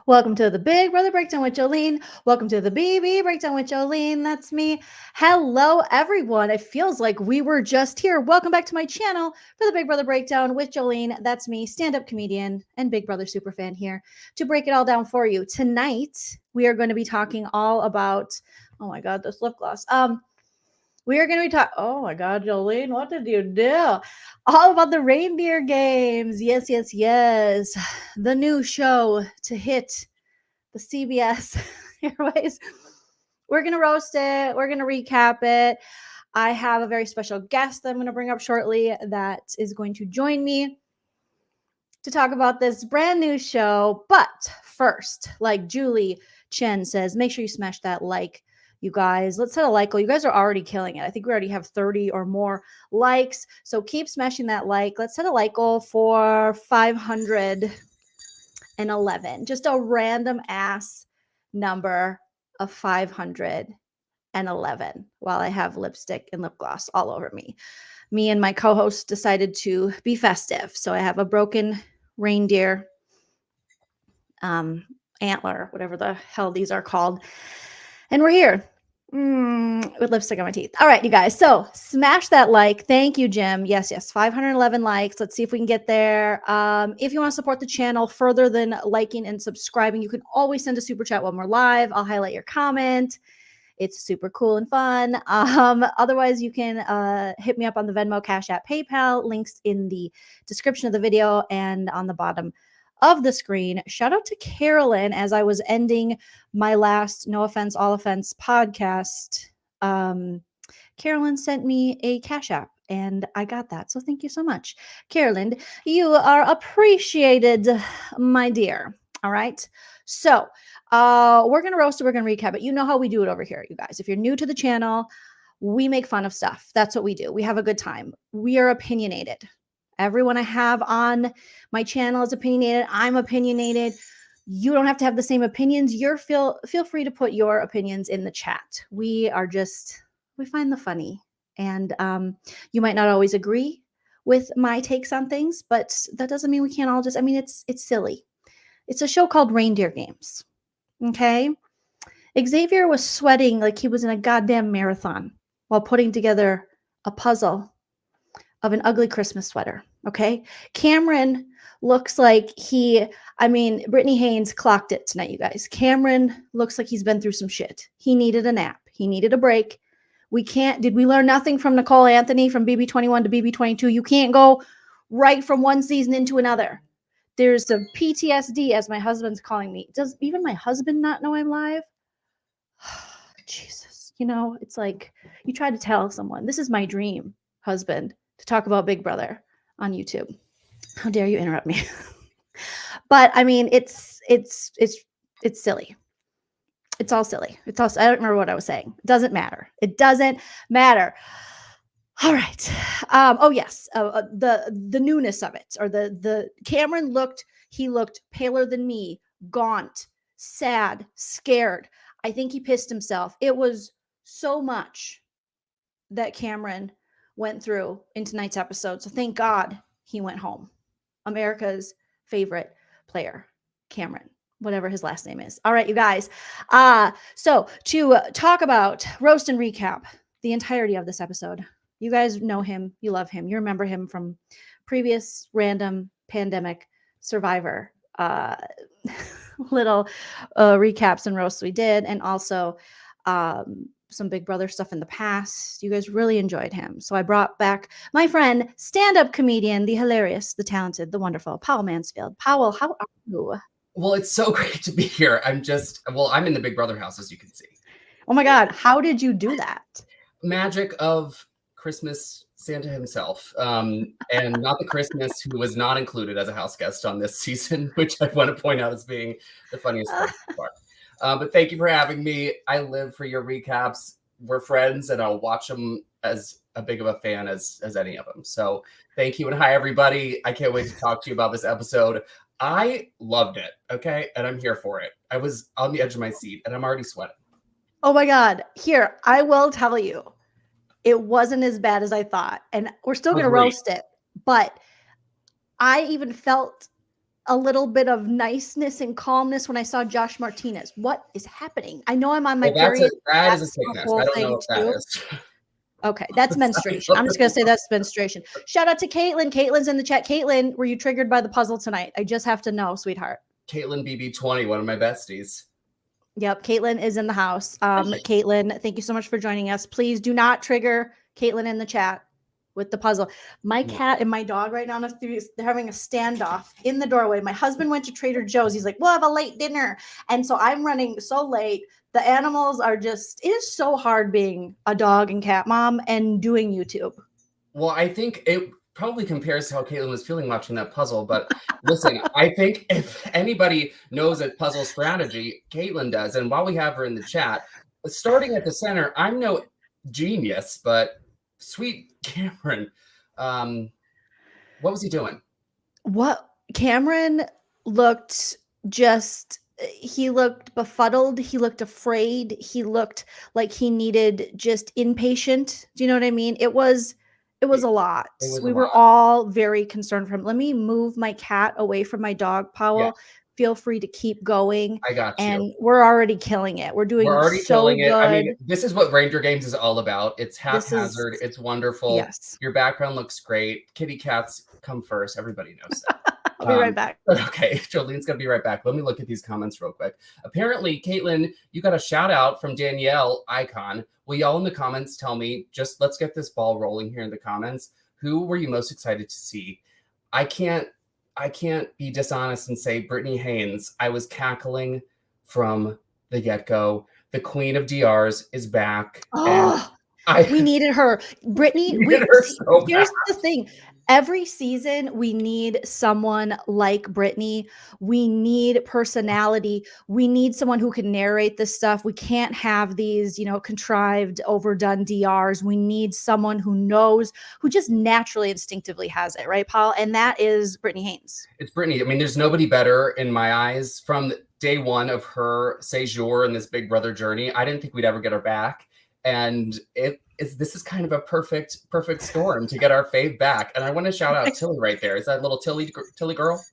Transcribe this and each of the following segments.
Welcome to the Big Brother Breakdown with Joleen. Welcome to the BB Breakdown with Joleen. That's me. Hello, everyone. It feels like we were just here. Welcome back to my channel for the Big Brother Breakdown with Joleen. That's me, stand-up comedian and Big Brother superfan here to break it all down for you. Tonight, we are going to be talking all about, oh my God, this lip gloss. We are going to be talking, oh my God, Joleen, what did you do? All about the Reindeer Games. Yes, yes, yes. The new show to hit the CBS Airways. We're going to roast it. We're going to recap it. I have a very special guest that I'm going to bring up shortly that is going to join me to talk about this brand new show. But first, like Julie Chen says, make sure you smash that like. You guys, let's set a like goal. You guys are already killing it. I think we already have 30 or more likes. So keep smashing that like. Let's set a like goal for 511. Just a random ass number of 511 while I have lipstick and lip gloss all over me. Me and my co-host decided to be festive. So I have a broken reindeer antler, whatever the hell these are called. And we're here with lipstick on my teeth. All right, you guys. So smash that like. Thank you, Jim. Yes, yes. 511 likes. Let's see if we can get there. If you want to support the channel further than liking and subscribing, you can always send a super chat when we're live. I'll highlight your comment. It's super cool and fun. Otherwise, you can hit me up on the Venmo, Cash App, PayPal. Links in the description of the video and on the bottom of the screen. Shout out to Carolyn as I was ending my last No Offense, All Offense podcast. Carolyn sent me a Cash App and I got that. So thank you so much. Carolyn, you are appreciated, my dear. All right. So we're going to roast it. We're going to recap it. You know how we do it over here, you guys. If you're new to the channel, we make fun of stuff. That's what we do. We have a good time. We are opinionated. Everyone I have on my channel is opinionated. I'm opinionated. You don't have to have the same opinions. Feel free to put your opinions in the chat. We find the funny. And you might not always agree with my takes on things, but that doesn't mean we can't all just, it's silly. It's a show called Reindeer Games. Okay? Xavier was sweating like he was in a goddamn marathon while putting together a puzzle of an ugly Christmas sweater. Okay. Cameron looks like Brittany Haynes clocked it tonight, you guys. Cameron looks like he's been through some shit. He needed a nap. He needed a break. Did we learn nothing from Nicole Anthony from BB21 to BB22? You can't go right from one season into another. There's some PTSD, as my husband's calling me. Does even my husband not know I'm live? Jesus. It's like you try to tell someone, this is my dream, husband, to talk about Big Brother on YouTube. How dare you interrupt me? But it's silly. It's all silly. I don't remember what I was saying. It doesn't matter. It doesn't matter. All right. Oh yes. The newness of it, or the Cameron looked paler than me, gaunt, sad, scared. I think he pissed himself. It was so much that Cameron went through in tonight's episode. So thank God he went home. America's favorite player, Cameron, whatever his last name is. All right, you guys. So to talk about roast and recap the entirety of this episode, you guys know him. You love him. You remember him from previous random pandemic survivor little recaps and roasts we did. And also some Big Brother stuff in the past. You guys really enjoyed him. So I brought back my friend, stand-up comedian, the hilarious, the talented, the wonderful Powell Mansfield. Powell, how are you? Well, it's so great to be here. I'm in the Big Brother house, as you can see. Oh my God. How did you do that? Magic of Christmas Santa himself. And not the Christmas who was not included as a house guest on this season, which I want to point out as being the funniest part. But thank you for having me. I live for your recaps. We're friends, and I'll watch them as a big of a fan as any of them. So thank you, and hi, everybody. I can't wait to talk to you about this episode. I loved it, okay? And I'm here for it. I was on the edge of my seat, and I'm already sweating. Oh my God. Here, I will tell you, it wasn't as bad as I thought. And we're still going to roast it. But I even felt a little bit of niceness and calmness when I saw Josh Martinez. What is happening? I know I'm on my Well, period. that is a That's a sickness. whole I don't know thing if that too. is. Okay, that's menstruation. I'm just gonna say that's menstruation. Shout out to Caitlin. Caitlin's in the chat. Caitlin, were you triggered by the puzzle tonight? I just have to know, sweetheart. Caitlin BB20, one of my besties. Yep, Caitlin is in the house. Caitlin, thank you so much for joining us. Please do not trigger Caitlin in the chat with the puzzle. My cat and my dog right now, they're having a standoff in the doorway. My husband went to Trader Joe's. He's like, we'll have a late dinner. And so I'm running so late. The animals are just, it is so hard being a dog and cat mom and doing YouTube. Well, I think it probably compares to how Caitlin was feeling watching that puzzle. But listen, I think if anybody knows a puzzle strategy, Caitlin does. And while we have her in the chat, starting at the center, I'm no genius, but sweet Cameron, what was he doing? What Cameron looked he looked befuddled. He looked afraid. He looked like he needed just inpatient. Do you know what I mean? It was a lot. We were all very concerned for him. Let me move my cat away from my dog, Powell. Yeah. Feel free to keep going. I got you. And we're already killing it. We're already killing it. I mean, this is what Reindeer Games is all about. It's haphazard. It's wonderful. Yes. Your background looks great. Kitty cats come first. Everybody knows that. I'll be right back. Okay, Jolene's going to be right back. Let me look at these comments real quick. Apparently, Caitlin, you got a shout out from Danielle Icon. Will y'all in the comments tell me, just let's get this ball rolling here in the comments. Who were you most excited to see? I can't be dishonest and say Brittany Haynes. I was cackling from the get-go. The Queen of DRs is back. Oh, we needed her. Brittany, here's the thing. Every season, we need someone like Brittany. We need personality. We need someone who can narrate this stuff. We can't have these, contrived, overdone DRs. We need someone who knows, who just naturally, instinctively has it, right, Paul? And that is Brittany Haynes. It's Brittany. I mean, there's nobody better in my eyes. From day one of her séjour in this Big Brother journey, I didn't think we'd ever get her back. And this is kind of a perfect storm to get our fave back. And I want to shout out Tilly right there. Is that little Tilly girl?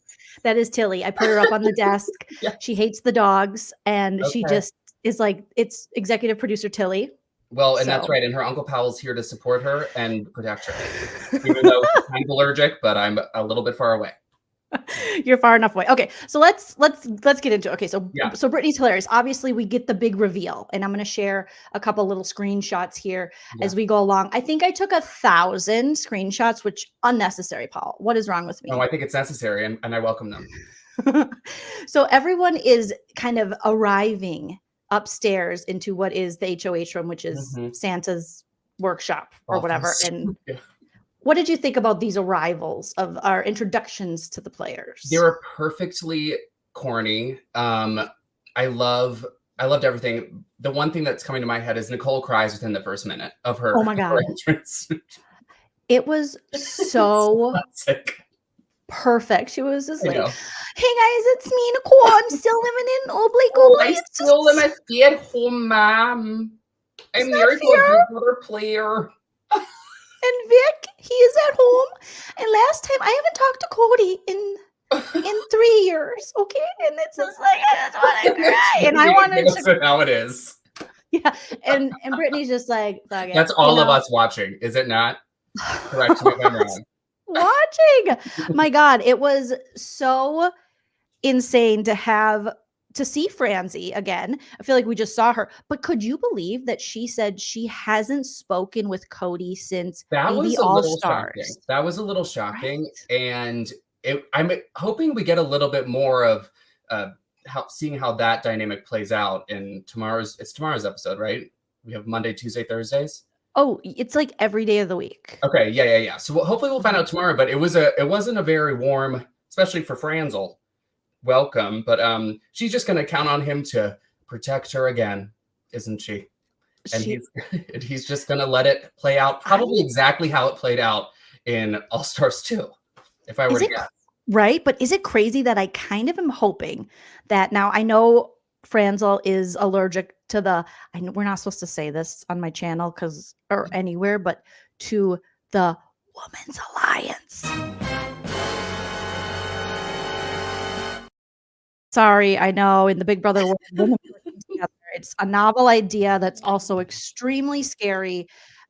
That is Tilly. I put her up on the desk. Yeah. She hates the dogs, and she just is like, it's executive producer Tilly. Well, and that's right. And her Uncle Powell's here to support her and protect her. Even though she's kind of allergic, but I'm a little bit far away. You're far enough away. Okay, so let's get into it. Okay, so Brittany's hilarious. Obviously, we get the big reveal, and I'm going to share a couple little screenshots here as we go along. I think I took 1,000 screenshots, which unnecessary, Paul. What is wrong with me? No, I think it's necessary, and I welcome them. So everyone is kind of arriving upstairs into what is the HOH room, which is Santa's workshop or whatever, and. What did you think about these arrivals of our introductions to the players? They were perfectly corny. I loved everything. The one thing that's coming to my head is Nicole cries within the first minute of her. Oh my God. Entrance. It was so perfect. She was just like, hey guys, it's me, Nicole. I'm still living in Oblate. I'm still in my stay-at-home mom. I'm married to a Big Brother player. And Vic, he is at home. And last time, I haven't talked to Cody in 3 years. Okay, and it's just like I just want to cry, and I wanted to. That's how it is. Yeah, and Brittany's just like, that's all of us watching, is it not? Correct me if I'm wrong. Watching, my God, it was so insane to see Francie again. I feel like we just saw her, but could you believe that she said she hasn't spoken with Cody since maybe All-Stars? That was a little shocking. Right? And I'm hoping we get a little bit more of seeing how that dynamic plays out in tomorrow's episode, right? We have Monday, Tuesday, Thursdays. Oh, it's like every day of the week. Okay. Yeah. So hopefully we'll find out tomorrow, but it wasn't a very warm, especially for Franzel, welcome, but she's just going to count on him to protect her again, isn't she? And he's just going to let it play out probably exactly how it played out in All-Stars 2, if I were to guess. Right, but is it crazy that I kind of am hoping that now I know Franzel is allergic to we're not supposed to say this on my channel or anywhere, but to the Women's Alliance. Sorry, I know in the Big Brother world, women working together. It's a novel idea that's also extremely scary.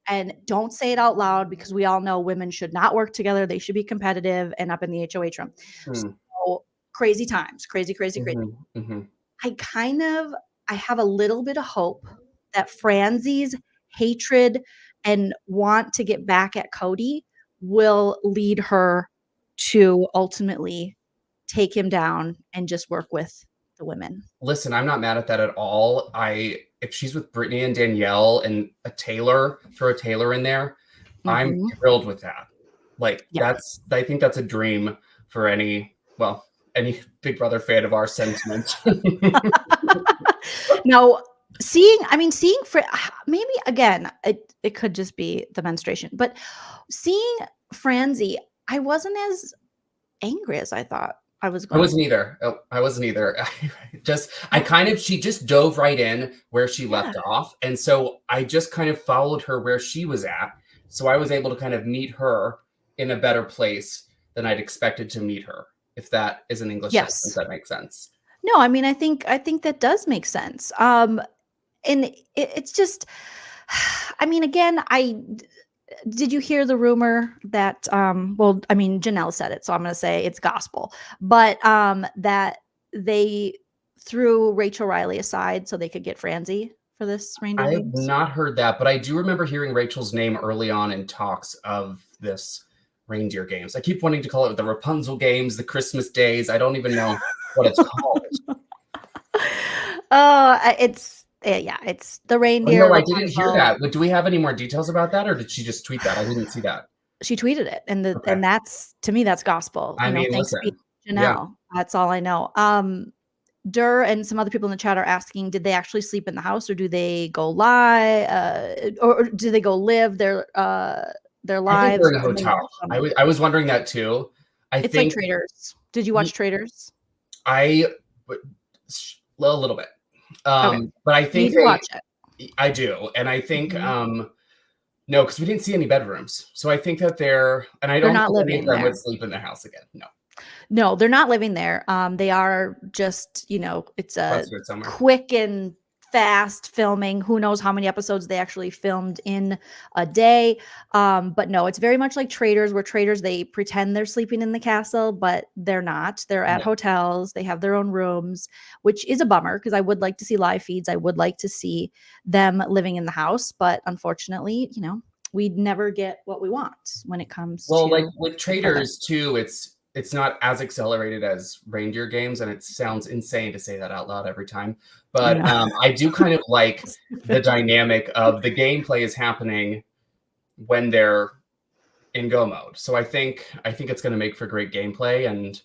And don't say it out loud because we all know women should not work together. They should be competitive and up in the HOH room. Hmm. So crazy times, crazy, crazy, crazy. Mm-hmm. Mm-hmm. I have a little bit of hope that Franzie's hatred and want to get back at Cody will lead her to ultimately take him down and just work with the women. Listen, I'm not mad at that at all. If she's with Brittany and Danielle and a Taylor, throw a Taylor in there, I'm Mhm. thrilled with that. Like Yeah. I think that's a dream for any Big Brother fan of our sentiment. Now, seeing maybe again, it could just be the menstruation, but seeing Franzie, I wasn't as angry as I thought I was I going to wasn't be. either. Oh, I wasn't either. She just dove right in where she Yeah. left off. And so I just kind of followed her where she was at. So I was able to kind of meet her in a better place than I'd expected to meet her, if that is an English sentence Yes. that makes sense. No, I mean, I think that does make sense. And it's just, I mean, again, did you hear the rumor that, well, I mean, Janelle said it, so I'm going to say it's gospel, but that they threw Rachel Riley aside so they could get Franzie for this Reindeer I have Games? not heard that, but I do remember hearing Rachel's name early on in talks of this reindeer games. I keep wanting to call it the Rapunzel games, the Christmas days. I don't even know what it's called. Yeah, it's the Oh, no, reindeer I didn't hear Rapunzel. that. But do we have any more details about that, or did she just tweet that? I didn't see that. She tweeted it, Okay. and that's, to me, that's gospel. I mean, Thanks be listen. to Yeah. Janelle. That's all I know. Dur and some other people in the chat are asking, did they actually sleep in the house, or do they go lie, or do they go live their I think they're lives in a and then hotel. go swimming? I was wondering that too. I It's like think Traders. Did you watch Traders? I a little bit. Okay, But I you think need to watch it. I do. And I think Mhm. no, because we didn't see any bedrooms. So I think that and I They're don't not think any of living them would there. sleep in the house again. No. No, they're not living there. They are just, it's a Clustered somewhere. quick and fast filming. Who knows how many episodes they actually filmed in a day. But no, it's very much like Traders, where Traders, they pretend they're sleeping in the castle, but they're not. They're at Yeah. hotels. They have their own rooms, which is a bummer because I would like to see live feeds. I would like to see them living in the house. But unfortunately, we never get what we want when it comes Well, like to with Big Brother. Traders too, it's not as accelerated as Reindeer Games, and it sounds insane to say that out loud every time. I But know. I do kind of like the dynamic of the gameplay is happening when they're in go mode. So I think it's going to make for great gameplay, and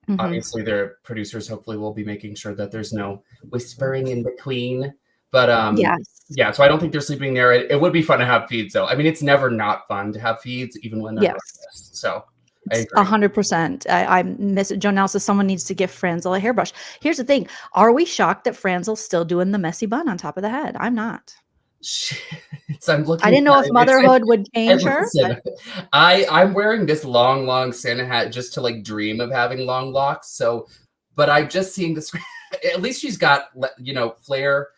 Mhm. obviously their producers hopefully will be making sure that there's no whispering in between. But Yes. yeah, so I don't think they're sleeping there. It would be fun to have feeds though. I mean, it's never not fun to have feeds, even when they're like Yes. this. So I It's agree. 100%. I miss it. Jonelle says someone needs to give Franzel a hairbrush. Here's the thing. Are we shocked that Franzel's still doing the messy bun on top of the head? I'm not. I'm I looking didn't know at if it. motherhood would And change her, but listen, I'm wearing this long Santa hat just to like dream of having long locks. So, but I've just seen the screen. At least she's got flare.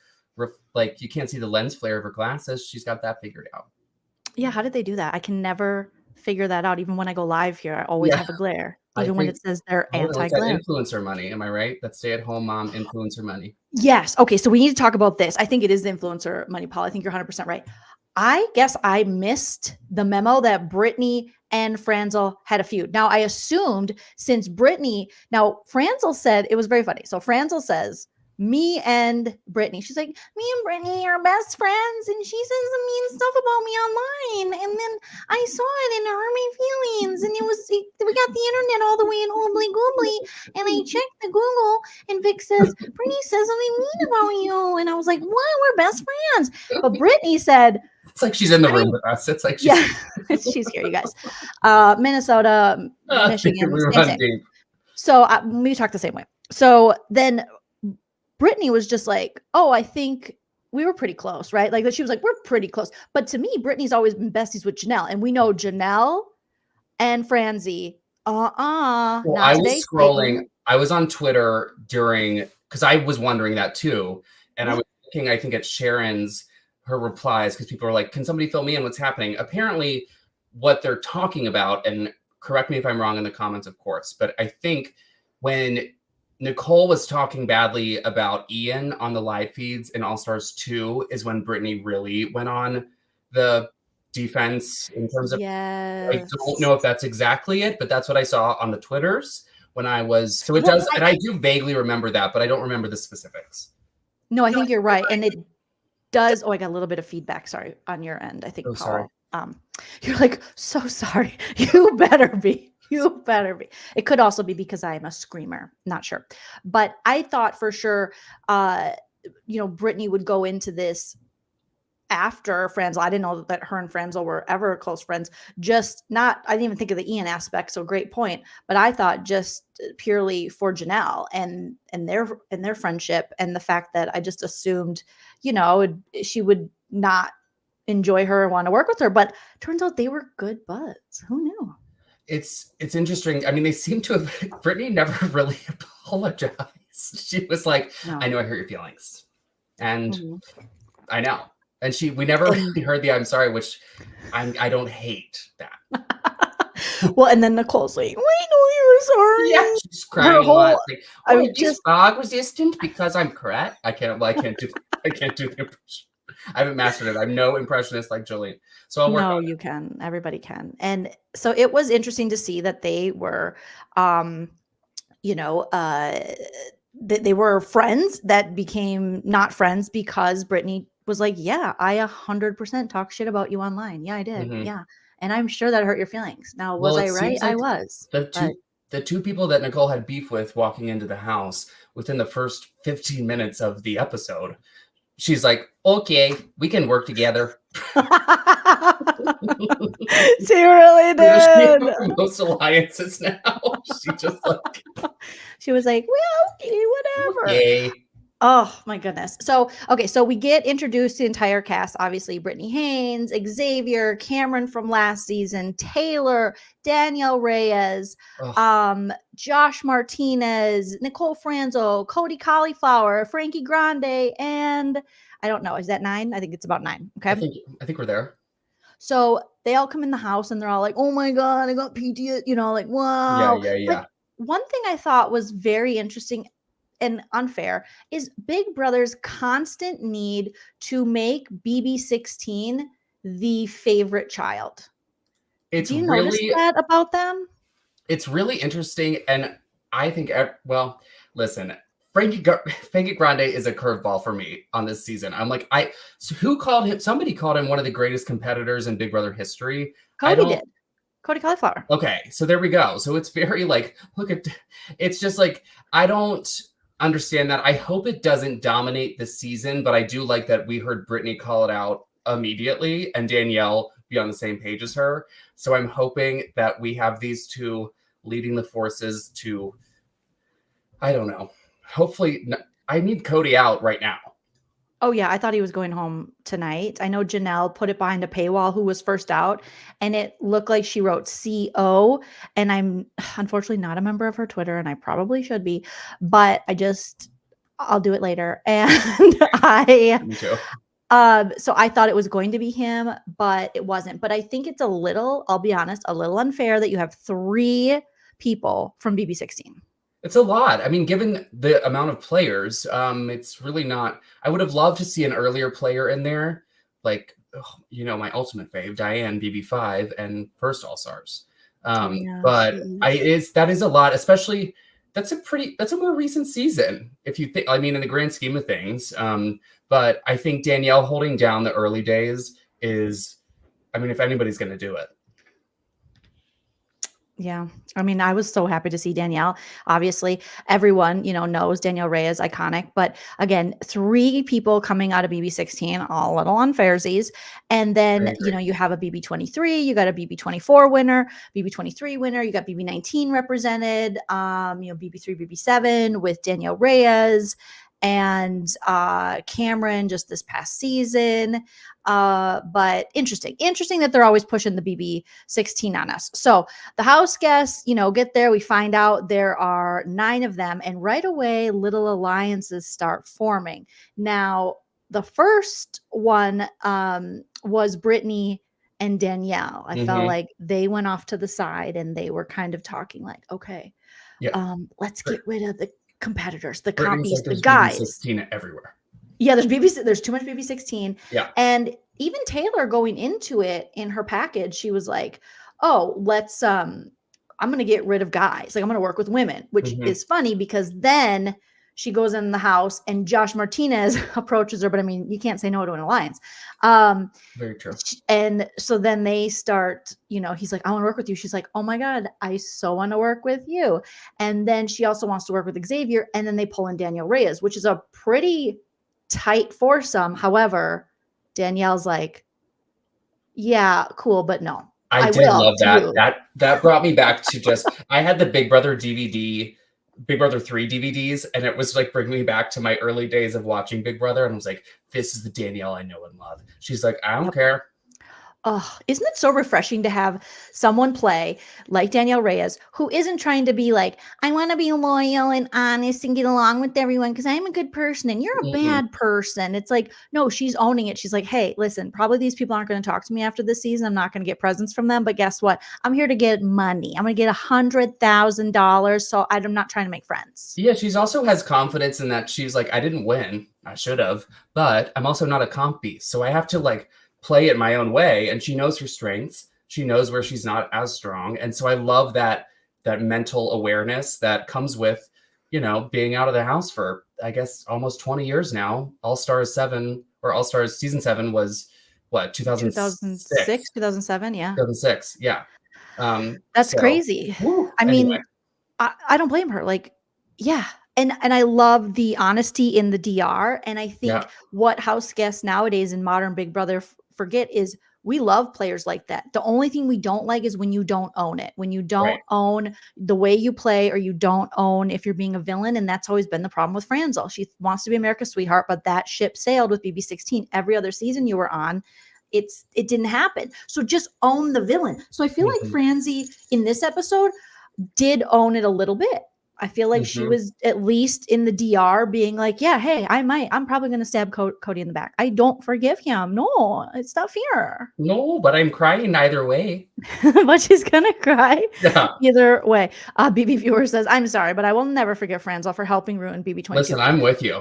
Like you can't see the lens flare of her glasses. She's got that figured out. yeah, how did they do that? I can never figure that out. Even when I go live here, I always Yeah, have a glare, I even when think it says they're I don't know. It's that anti-glare. influencer money. Am I right? That stay-at-home mom influencer money. Yes. Okay. So we need to talk about this. I think it is the influencer money, Paul. I think you're 100% right. I guess I missed the memo that Brittany and Franzel had a feud. Now, I assumed since Franzel said, it was very funny. So Franzel says, me and Brittany, she's like, me and Brittany are best friends. And she says some mean stuff about me online. And then I saw it and it hurt my feelings. And we got the internet all the way in Oobly Goobly. And I checked the Google and Vic says, Brittany says something mean about you. And I was like, what? We're best friends. But Brittany said, It's like she's in the room with us. It's like she's she's here, you guys. Minnesota, Michigan, we same, run same. deep. So we talk the same way. So then Brittany was just like, oh, I think we were pretty close, right? Like she was like, we're pretty close. But to me, Brittany's always been besties with Janelle. And we know Janelle and Franzie, Well, not I today, was scrolling. Satan. I was on Twitter because I was wondering that too. And I was looking, I think, at her replies, because people are like, can somebody fill me in? What's happening? Apparently, what they're talking about, and correct me if I'm wrong in the comments, of course, but I think when Nicole was talking badly about Ian on the live feeds in All Stars 2 is when Brittany really went on the defense in terms of, I don't know if that's exactly it, but that's what I saw on the Twitters when I was, so it does, and I do vaguely remember that, but I don't remember the specifics. No, I think you're right. And it does, I got a little bit of feedback, sorry, on your end. I think, Oh, sorry. Powell, you're like, so sorry. You better be. You better be. It could also be because I am a screamer. Not sure. But I thought for sure, Brittany would go into this after Franzel. I didn't know that her and Franzel were ever close friends. I didn't even think of the Ian aspect. So great point. But I thought just purely for Janelle and their friendship, and the fact that I just assumed, she would not enjoy her or want to work with her. But turns out they were good buds. Who knew? It's interesting. I mean, they seem to have, Brittany never really apologized. She was like, no. I know I hurt your feelings. And I know. And we never really heard the I'm sorry, which I don't hate that. Well, and then Nicole's like, we know you're sorry. Yeah, she's crying a lot. Like, I'm just dog resistant because I'm correct. I can't do the impression. I haven't mastered it. I'm no impressionist like Joleen. So I'll work on it. You can. Everybody can. And so it was interesting to see that they were, they were friends that became not friends because Brittany was like, yeah, I 100% talk shit about you online. Yeah, I did. Mm-hmm. Yeah. And I'm sure that hurt your feelings. Now, was I right? Like I was. The two people that Nicole had beef with walking into the house within the first 15 minutes of the episode, she's like, okay, we can work together. She really did. Most alliances now. She was like, well, okay, whatever. Okay. Oh my goodness. So we get introduced to the entire cast. Obviously, Brittany Haynes, Xavier, Cameron from last season, Taylor, Danielle Reyes, Josh Martinez, Nicole Franzo, Cody Cauliflower, Frankie Grande, and I don't know. Is that 9? I think it's about 9. Okay. I think we're there. So they all come in the house and they're all like, oh my God, I got PTSD, like, wow. Yeah. But one thing I thought was very interesting and unfair is Big Brother's constant need to make BB16 the favorite child. Do you notice that about them? It's really interesting. And I think, listen, Frankie Grande is a curveball for me on this season. I'm like, who called him? Somebody called him one of the greatest competitors in Big Brother history. Cody did. Cody Cauliflower. Okay, so there we go. So it's very like, it's just like, I don't understand that. I hope it doesn't dominate the season, but I do like that we heard Brittany call it out immediately and Danielle be on the same page as her. So I'm hoping that we have these two leading the forces to, I don't know. Hopefully, I need Cody out right now. Oh, yeah. I thought he was going home tonight. I know Janelle put it behind a paywall who was first out, and it looked like she wrote CO. And I'm unfortunately not a member of her Twitter, and I probably should be, but I'll do it later. And Me too. So I thought it was going to be him, but it wasn't. But I think it's I'll be honest, a little unfair that you have 3 people from BB16. It's a lot. I mean, given the amount of players, it's really not. I would have loved to see an earlier player in there, like, my ultimate fave, Diane, BB5, and first All Stars. But that is a lot, especially that's a more recent season. If you think, I mean, in the grand scheme of things. But I think Danielle holding down the early days is, I mean, if anybody's going to do it. Yeah. I mean, I was so happy to see Danielle. Obviously, everyone, knows Danielle Reyes, iconic. But again, 3 people coming out of BB16, all little unfairsies. And then, you have a BB23, you got a BB24 winner, BB23 winner, you got BB19 represented, BB3, BB7 with Danielle Reyes. and Cameron just this past season. But interesting that they're always pushing the BB16 on us. So the house guests, get there. We find out there are 9 of them, and right away, little alliances start forming. Now, the first one was Brittany and Danielle. I felt like they went off to the side and they were kind of talking like, okay, let's get rid of the competitors, the compies, the guys. BB16 everywhere. Yeah, there's too much BB16. Yeah. And even Taylor going into it in her package, she was like, oh, let's I'm gonna get rid of guys. Like I'm gonna work with women, which is funny because then she goes in the house and Josh Martinez approaches her, but I mean, you can't say no to an alliance. Very true. And so then they start, he's like, I want to work with you. She's like, oh my God, I so want to work with you. And then she also wants to work with Xavier. And then they pull in Danielle Reyes, which is a pretty tight foursome. However, Danielle's like, yeah, cool, but no. I did love that. That brought me back to just, I had the Big Brother 3 DVDs, and it was like bringing me back to my early days of watching Big Brother. And I was like, this is the Danielle I know and love. She's like, I don't care. Oh, isn't it so refreshing to have someone play like Danielle Reyes, who isn't trying to be like, I want to be loyal and honest and get along with everyone because I'm a good person and you're a bad person. It's like, no, she's owning it. She's like, hey, listen, probably these people aren't going to talk to me after this season. I'm not going to get presents from them. But guess what? I'm here to get money. I'm going to get $100,000. So I'm not trying to make friends. Yeah, she's also has confidence in that she's like, I didn't win. I should have. But I'm also not a comp beast. So I have to like play it my own way, and she knows her strengths. She knows where she's not as strong, and so I love that mental awareness that comes with being out of the house for I guess almost 20 years now. All Stars season 7 was what, 2006 2007 2006 that's crazy. I mean, I don't blame her. Like, yeah. And I love the honesty in the DR. And I think what house guests nowadays in modern Big Brother forget is we love players like that. The only thing we don't like is when you don't own it, when you don't own the way you play, or you don't own if you're being a villain. And that's always been the problem with Franzel. She wants to be America's sweetheart, but that ship sailed with BB16. Every other season you were on, it didn't happen. So just own the villain. So I feel like Franzi in this episode did own it a little bit. I feel like she was at least in the DR being like, yeah, hey, I'm probably going to stab Cody in the back. I don't forgive him. No, it's not fair. No, but I'm crying either way. But she's going to cry either way. BB Viewer says, I'm sorry, but I will never forgive Franzel for helping ruin BB22. Listen, I'm with you.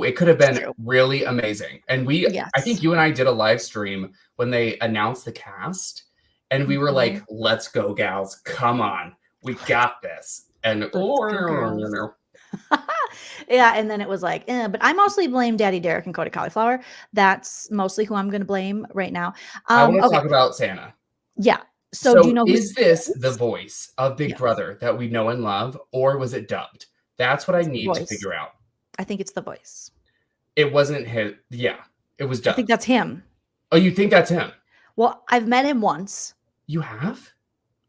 It could have been really amazing. And I think you and I did a live stream when they announced the cast, and we were like, let's go, gals. Come on. We got this. And yeah, and then it was like, but I mostly blame Daddy Derek and Cody Cauliflower. That's mostly who I'm going to blame right now. I want to talk about Santa. Yeah. So do you know is this the voice of Big Brother that we know and love, or was it dubbed? That's what I need to figure out. I think it's the voice. It wasn't his. Yeah, it was dubbed. I think that's him. Oh, you think that's him? Well, I've met him once. You have?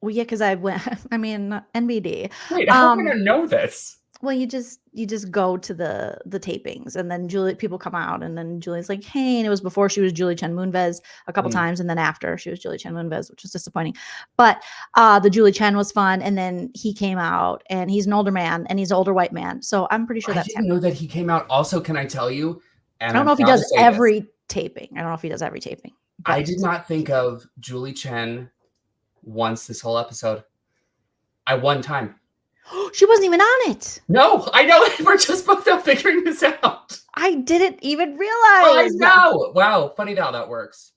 Well, yeah, because I went. I mean, NBD. Wait, how am I gonna know this? Well, you just go to the tapings, and then people come out, and then Julie's like, "Hey," and it was before she was Julie Chen Moonves a couple times, and then after she was Julie Chen Moonves, which was disappointing. But the Julie Chen was fun, and then he came out, and he's an older man, and he's an older white man, so I'm pretty sure that's him. I didn't know that he came out. Also, can I tell you? And I don't know if he does every taping. I don't know if he does every taping. I did not think of Julie Chen once this whole episode. One time. She wasn't even on it. No, I know. We're just both now figuring this out. I didn't even realize. Oh, I know. Wow. Funny how that works.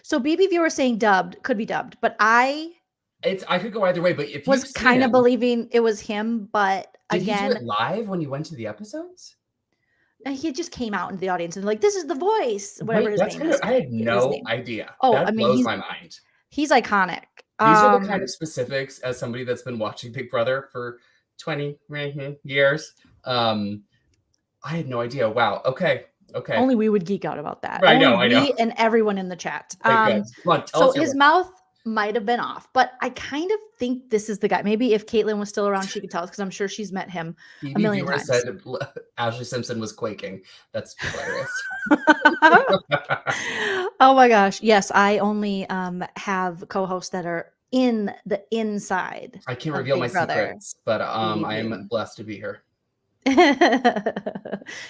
So BB Viewer saying dubbed, could be dubbed, but I could go either way, but if was kind of believing it was him, but did again, he do it live when you went to the episodes? He just came out into the audience and like, this is the voice, whatever his name is. I had no idea. Oh, that blows my mind. He's iconic. These are the kind of specifics, as somebody that's been watching Big Brother for 20 years. I had no idea. Wow. Okay. Only we would geek out about that. I know. Me and everyone in the chat. Come on, so his mouth might have been off, but I kind of think this is the guy. Maybe if Caitlin was still around, she could tell us because I'm sure she's met him a TV million viewer times. said Ashley Simpson was quaking. That's hilarious. Oh my gosh. Yes, I only have co-hosts that are in the inside I can't of reveal my Big Brother secrets, but TV I am viewing. blessed to be here.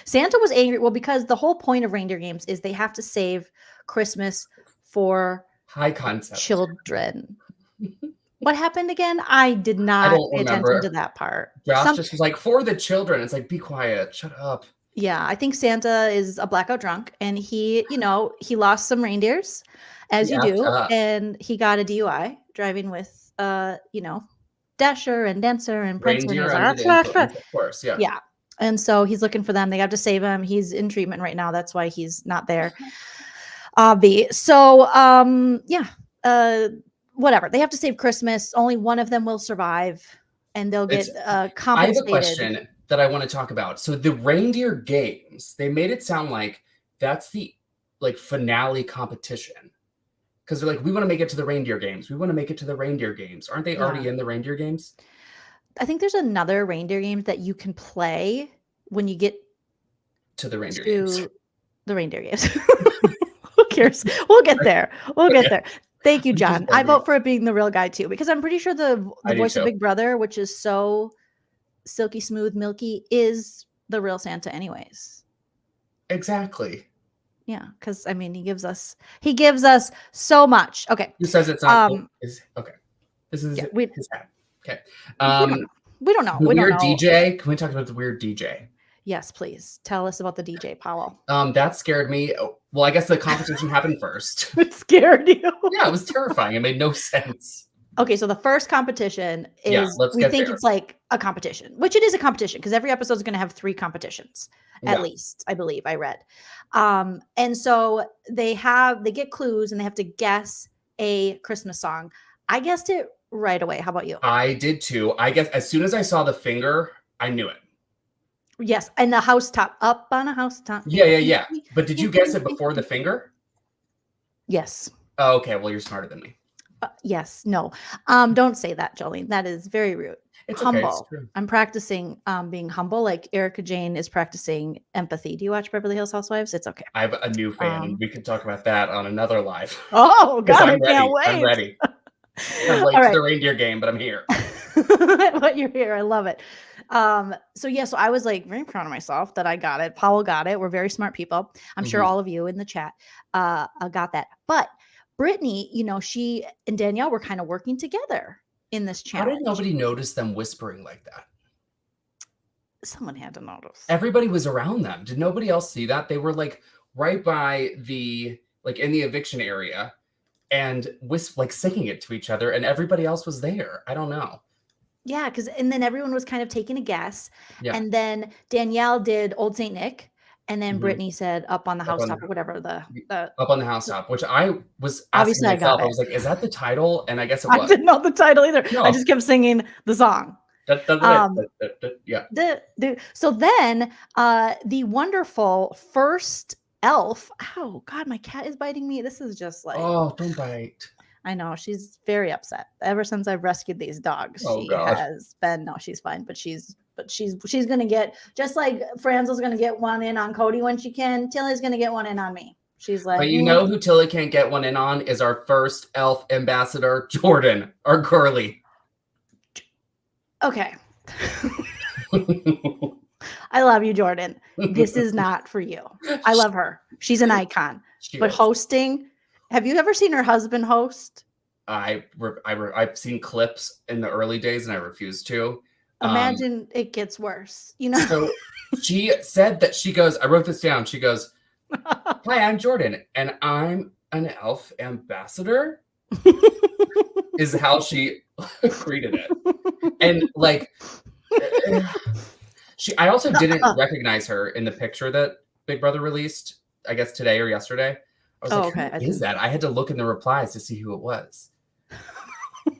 Santa was angry. Well, because the whole point of reindeer games is they have to save Christmas for High concept. children. What happened again? I did I not don't pay attention to remember. that part. Josh just was like, for the children. It's like, be quiet. Shut up. Yeah, I think Santa is a blackout drunk and he, he lost some reindeers as He you effed do, up. and he got a DUI driving with Dasher and Dancer and Prancer. And he Reindeer was under the like, influence, of course. Yeah. yeah. And so he's looking for them. They have to save him. He's in treatment right now. That's why he's not there. So whatever. They have to save Christmas. Only one of them will survive and they'll get compensated. I have a question that I want to talk about. So the Reindeer Games, they made it sound like that's the finale competition. Because they're like, we want to make it to the Reindeer Games. We want to make it to the Reindeer Games. Aren't they already in the Reindeer Games? I think there's another reindeer game that you can play when you get to the Reindeer Games. The Reindeer Games. Who cares? We'll get there. We'll get there. Thank you, John. I vote for it being the real guy too, because I'm pretty sure the voice of Big Brother, which is so silky smooth, milky, is the real Santa anyways. Exactly. Yeah, because I mean he gives us so much. Okay. Who says it's not okay. This is his hat. Okay. We don't know. The weird DJ. Can we talk about the weird DJ? Yes, please. Tell us about the DJ, Powell. That scared me. Well, I guess the competition happened first. It scared you? Yeah, it was terrifying. It made no sense. Okay, so the first competition is we think it's like a competition, which it is a competition because every episode is going to have 3 competitions at least, I believe I read. And so they get clues and they have to guess a Christmas song. I guessed it right away. How about you? I did too. I guess as soon as I saw the finger, I knew it. Yes, and the housetop, up on a housetop. Yeah. But did you guess it before the finger? Yes. Oh, okay. Well, you're smarter than me. Yes. No. Don't say that, Jolene. That is very rude. It's humble. Okay, I'm practicing being humble, like Erica Jane is practicing empathy. Do you watch Beverly Hills Housewives? It's okay. I have a new fan. We could talk about that on another live. Oh, God, I can't wait. I'm ready. I'm late to the reindeer game, but I'm here. But you're here. I love it. So I was like very proud of myself that I got it. Powell got it. We're very smart people. I'm sure all of you in the chat got that. But Brittany, she and Danielle were kind of working together in this challenge. How did nobody notice them whispering like that? Someone had to notice. Everybody was around them. Did nobody else see that? They were right by the in the eviction area and singing it to each other, and everybody else was there. I don't know. Yeah, and then everyone was kind of taking a guess. Yeah. And then Danielle did Old Saint Nick. And then Brittany said Up on the Housetop or whatever. Up on the Housetop, which I was asking myself. I was like, is that the title? And I guess it was. I didn't know the title either. No. I just kept singing the song. Yeah. So then the wonderful first elf. Oh, God, my cat is biting me. This is just like. Oh, don't bite. I know. She's very upset. Ever since I've rescued these dogs, has been. No, she's fine. But she's going to get, just like Franzel's going to get one in on Cody when she can, Tilly's going to get one in on me. She's like. But who Tilly can't get one in on is our first elf ambassador, Jordan, our girly. Okay. I love you, Jordan. This is not for you. I love her. She's an icon. But hosting, have you ever seen her husband host? I've seen clips in the early days and I refuse to. Imagine it gets worse, So she said that I wrote this down. She goes, "Hi, I'm Jordan and I'm an elf ambassador." Is how she greeted it. And I also didn't recognize her in the picture that Big Brother released, I guess today or yesterday. I was like, who is that? I had to look in the replies to see who it was.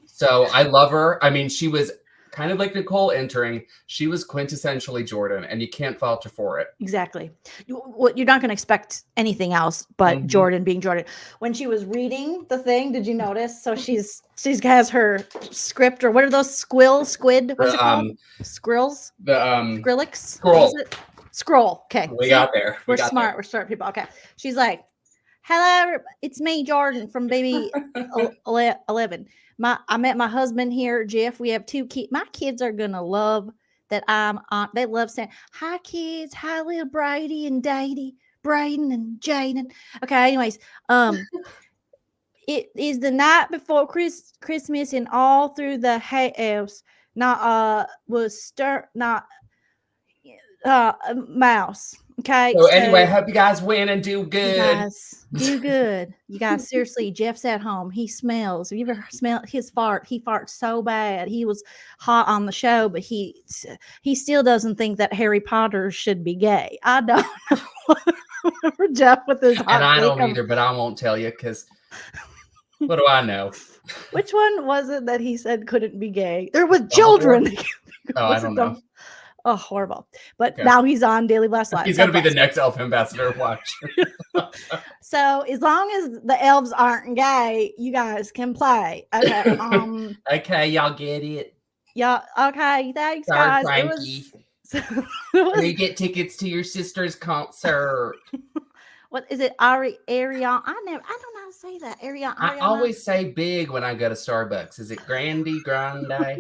So I love her. I mean, she was kind of like Nicole entering. She was quintessentially Jordan, and you can't fault her for it. Exactly. You're not going to expect anything else but Jordan being Jordan. When she was reading the thing, did you notice? So she has her script, or what are those squid? What's it called? Skrills? Skrillex? Scroll. Scroll. Okay. We got there. We're smart. We're smart people. Okay. She's like, hello, it's me, Jordan from Baby 11. I met my husband here, Jeff. We have 2 kids. My kids are going to love that I'm on. They love saying, hi, kids. Hi, little Brady and Daddy, Braden and Jaden. Okay. Anyways, it is the night before Christmas, and all through the house, mouse. Okay. So anyway, I hope you guys win and do good. You guys do good. You guys, seriously, Jeff's at home. He smells. Have you ever smelled his fart? He farts so bad. He was hot on the show, but he still doesn't think that Harry Potter should be gay. I don't know. Jeff with his hot and I don't either, but I won't tell you because what do I know? Which one was it that he said couldn't be gay? They're with children. I don't know. Oh, horrible. But now he's on Daily Blast Live. He's going to be the next elf ambassador. Watch. So as long as the elves aren't gay, you guys can play. Okay. Okay, y'all get it. Yeah. Okay. Thanks, Sorry, guys. Frankie. You get tickets to your sister's concert. What is it? Ariana? I don't know how to say that. Ariana. I always say big when I go to Starbucks. Is it Grande? I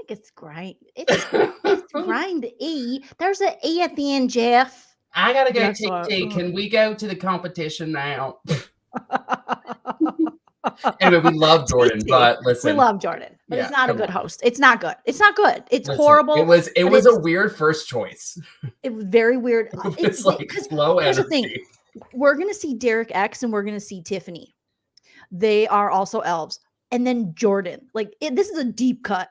think it's great. It's grind E. There's an E at the end, Jeff. I gotta go TT. Can we go to the competition now? Anyway, we love Jordan, but listen. We love Jordan, but it's not a good host. It's not good. It's not good. It's horrible. It was a weird first choice. It was very weird. It's like low energy. Here's the thing. We're gonna see Derek X and we're gonna see Tiffany. They are also elves. And then Jordan. Like this is a deep cut.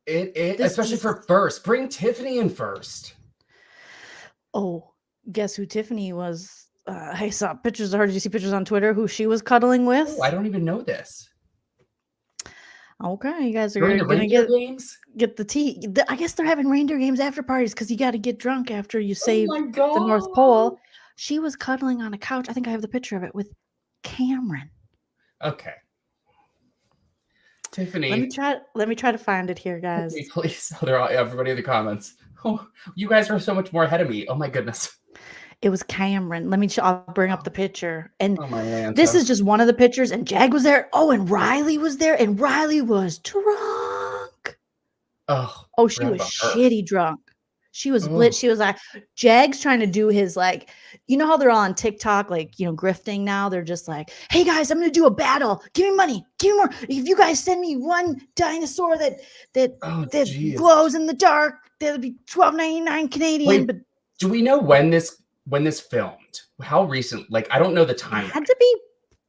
Especially for first. Bring Tiffany in first. Oh, guess who Tiffany was? I saw pictures of her. Did you see pictures on Twitter who she was cuddling with? Oh, I don't even know this. Okay, you guys are going to get the tea. I guess they're having reindeer games after parties because you got to get drunk after you save the North Pole. She was cuddling on a couch. I think I have the picture of it with Cameron. Okay. Tiffany. Let me try to find it here, guys. Tiffany, please. Oh, they're all, everybody in the comments. Oh, you guys are so much more ahead of me. Oh my goodness. It was Cameron. I'll bring up the picture. And oh, this is just one of the pictures. And Jag was there. Oh, and Riley was there. And Riley was drunk. Oh, she was shitty drunk. She was blitzed. She was like, Jag's trying to do his, like, you know how they're all on TikTok, like, grifting now. They're just like, hey guys, I'm going to do a battle. Give me money. Give me more. If you guys send me one dinosaur that glows in the dark, that'll be $12.99 Canadian. Wait, but do we know when this filmed? How recent? Like, I don't know the time. It had to be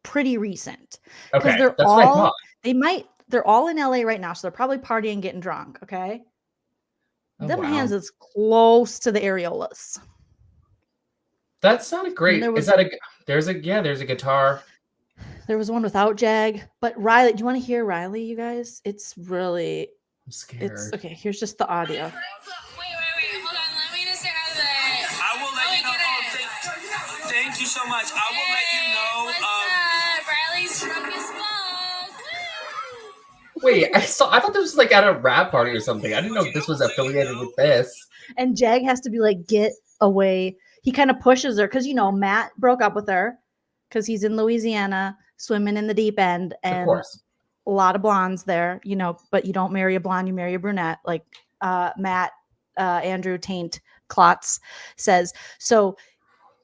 pretty recent. Okay, that's what I thought. They're all in LA right now, so they're probably partying, getting drunk. Okay. Them hands is close to the areolas. That's not a great. There's a guitar. There was one without Jag, but Riley. Do you want to hear Riley, you guys? It's really. I'm scared. Okay. Here's just the audio. Wait. Hold on. Let me just say hi. I will let you know. Thank you so much. I will let you know. Riley's drunk as fuck. Wait, I thought this was like at a rap party or something. I didn't know if this was affiliated with this. And Jag has to be like, get away. He kind of pushes her because, Matt broke up with her because he's in Louisiana swimming in the deep end. And of course. A lot of blondes there, but you don't marry a blonde, you marry a brunette. Like Matt, Andrew Taint Klotz says. So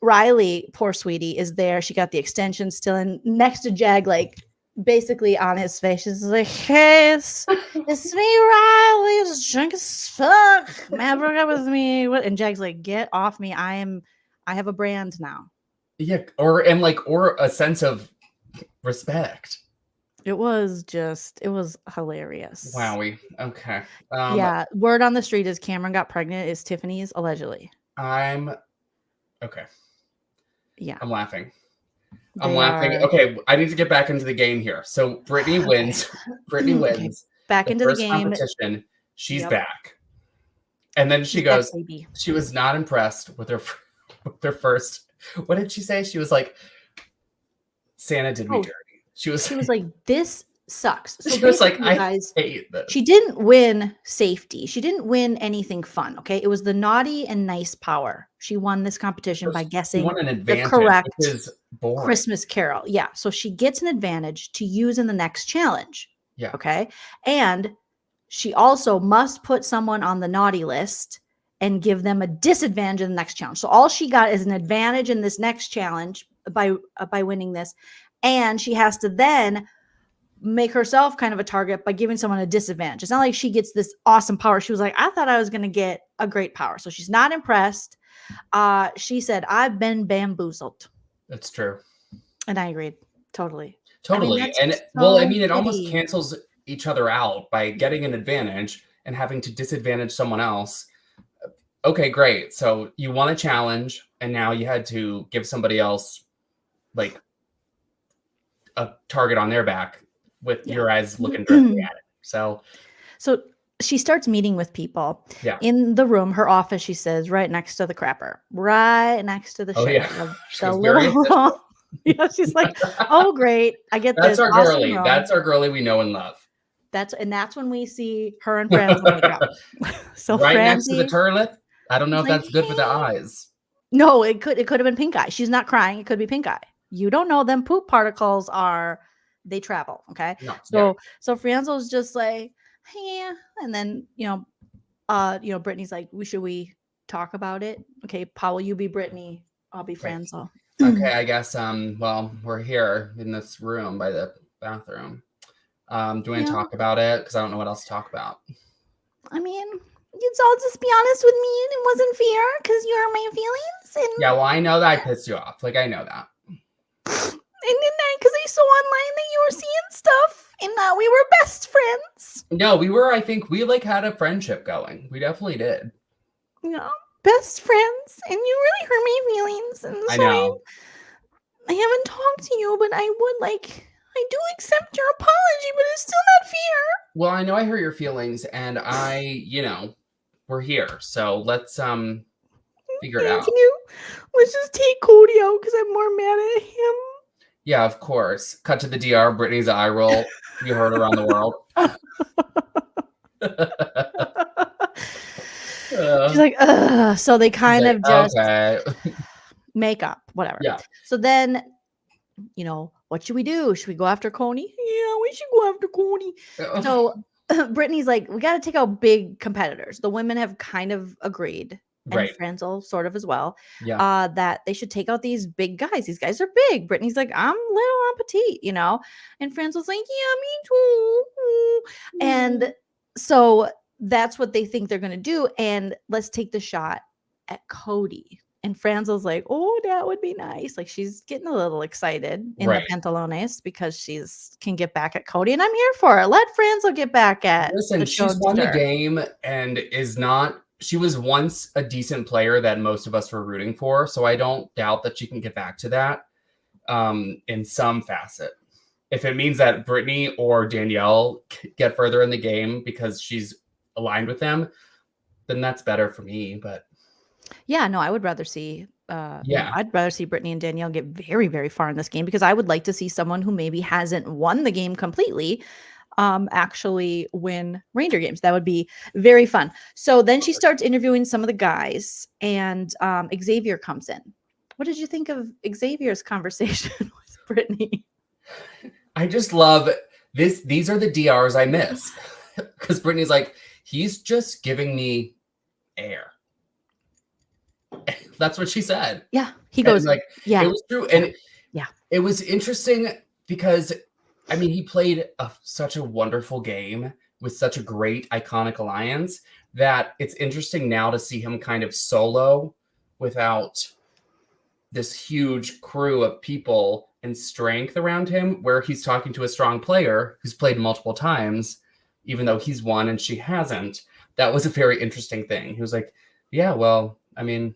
Riley, poor sweetie, is there. She got the extension still in next to Jag, like, basically on his face. She's like, hey, it's me, Riley. It's drunk as fuck. Man broke up with me. And Jag's like, get off me. I have a brand now. Yeah, or a sense of respect. It was hilarious. Wowie. Okay. Yeah. Word on the street is Cameron got pregnant. Is Tiffany's allegedly. Okay. Yeah. I'm laughing. Okay, I need to get back into the game here. So Brittany wins. Brittany wins. back The into the first game. competition, she's Yep. back. And then she She's back, goes, baby. she was not impressed with her first. What did she say? She was like, Santa did me Oh, dirty. She was like, this sucks. So she was like, basically, I guys, hate this. she didn't win safety. She didn't win anything fun. Okay. It was the naughty and nice power. She won this competition by She guessing won an the advantage, correct which is boring. Christmas Carol. Yeah. So she gets an advantage to use in the next challenge. Yeah. Okay. And she also must put someone on the naughty list and give them a disadvantage in the next challenge. So all she got is an advantage in this next challenge by winning this. And she has to then make herself kind of a target by giving someone a disadvantage. It's not like she gets this awesome power. She was like, I thought I was going to get a great power. So she's not impressed. She said, I've been bamboozled. That's true. And I agreed. Totally. Totally. that's And so well, I mean, it almost petty. cancels each other out by getting an advantage and having to disadvantage someone else. Okay, great. So you won a challenge and now you had to give somebody else like a target on their back with your eyes looking directly at it. So she starts meeting with people yeah. in the room, her office, she says, right next to the crapper, right next to the Oh, shit. yeah. She The was very little, yeah, she's like, oh, great. I get That's this. our awesome girly. room. That's our girly we know and love. That's when we see her and Franz will make up. So right next Francie, to the turlet. I don't know if like, that's good for the eyes. No, it could have been pink eye. She's not crying. It could be pink eye. You don't know. Them poop particles they travel. Okay. No, So Franzel's just like, yeah. And then, Brittany's like, should we talk about it? Okay, Powell, you be Brittany. I'll be Franzel. Okay, I guess well, we're here in this room by the bathroom. Do you want to talk about it? Because I don't know what else to talk about. I mean, you'd all just be honest with me, and it wasn't fair because you hurt my feelings. And yeah, well, I know that I pissed you off. Like, I know that. And then because I saw online that you were seeing stuff and that we were best friends. No, we were. I think we like had a friendship going. We definitely did. Yeah, best friends, and you really hurt my feelings. And so I know. I haven't talked to you, but I would like. I do accept your apology, but it's still not fair. Well, I know I hurt your feelings, and we're here. So let's figure it out. Let's just take Cody out because I'm more mad at him. Yeah, of course. Cut to the DR. Brittany's eye roll. You heard around the world. She's like, ugh. So they kind of just make up, whatever. Yeah. So then, what should we do? Should we go after Coney? Yeah, we should go after Coney. So Brittany's like, we got to take out big competitors. The women have kind of agreed. And Franzel sort of as well. Yeah. That they should take out these big guys. These guys are big. Brittany's like, I'm little, I'm petite, And Franzel's like, yeah, me too. And so that's what they think they're going to do. And let's take the shot at Cody. And Franzel's like, oh, that would be nice. Like she's getting a little excited in the pantalones because she's can get back at Cody. And I'm here for it. Let Franzel get back at Listen, she's won the game and is not. She was once a decent player that most of us were rooting for. So I don't doubt that she can get back to that in some facet. If it means that Brittany or Danielle get further in the game because she's aligned with them, then that's better for me. But yeah, no, I would rather see I'd rather see Brittany and Danielle get very, very far in this game because I would like to see someone who maybe hasn't won the game completely actually win reindeer games. That would be very fun. So then she starts interviewing some of the guys and Xavier comes in. What did you think of Xavier's conversation with Brittany? I just love this. These are the DRs I miss because Brittany's like, he's just giving me air. That's what she said. Yeah. He goes, like, yeah, it was true. And yeah, it was interesting because I mean, he played such a wonderful game with such a great iconic alliance that it's interesting now to see him kind of solo without this huge crew of people and strength around him, where he's talking to a strong player who's played multiple times, even though he's won and she hasn't. That was a very interesting thing. He was like, yeah, well, I mean,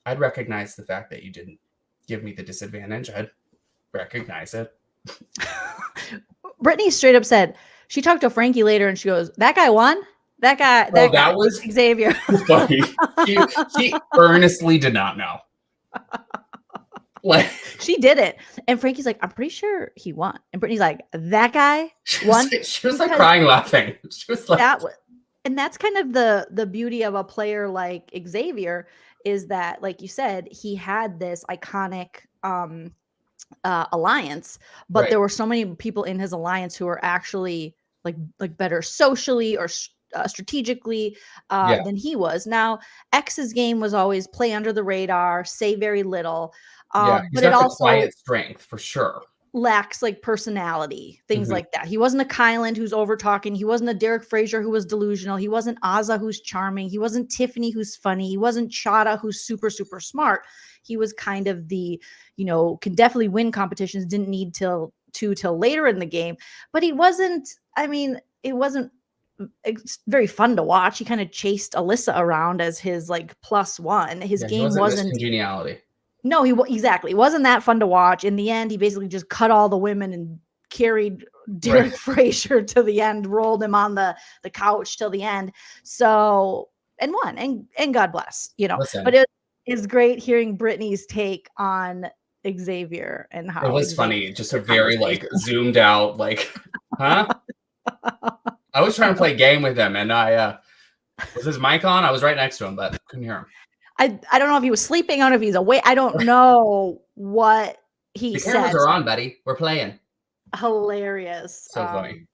I'd recognize the fact that you didn't give me the disadvantage. I'd recognize it. Brittany straight up said, She talked to Frankie later and she goes, that guy won? That guy, Oh, that guy, that was Xavier. funny. She earnestly did not know. Like, She did it. And Frankie's like, I'm pretty sure he won. And Brittany's like, that guy won? she was like Because crying, laughing. She was like, and that's kind of the beauty of a player like Xavier, is that, like you said, he had this iconic alliance, but Right. there were so many people in his alliance who were actually like better socially or strategically than he was. Now, X's game was always play under the radar, say very little, yeah, he's but it got the also quiet strength for sure. lacks like personality, things Mhm. like that. He wasn't a Kyland who's over talking. He wasn't a Derek Frazier who was delusional. He wasn't Azza who's charming. He wasn't Tiffany who's funny. He wasn't Chada who's super, super smart. He was kind of the, can definitely win competitions, didn't need till later in the game. But he wasn't, it wasn't very fun to watch. He kind of chased Alyssa around as his like +1. His Yeah, game he wasn't congeniality. no, exactly. It wasn't that fun to watch. In the end, he basically just cut all the women and carried Derek Frazier to the end, rolled him on the couch till the end. So, and won, and God bless, Listen, But it is great hearing Brittany's take on Xavier and how it was Xavier funny. Just a very like zoomed out, like, huh? I was trying to play a game with him, and I was his mic on. I was right next to him, but couldn't hear him. I don't know if he was sleeping, I don't know if he's awake. I don't know what he said. The cameras are on, buddy. We're playing. Hilarious. So funny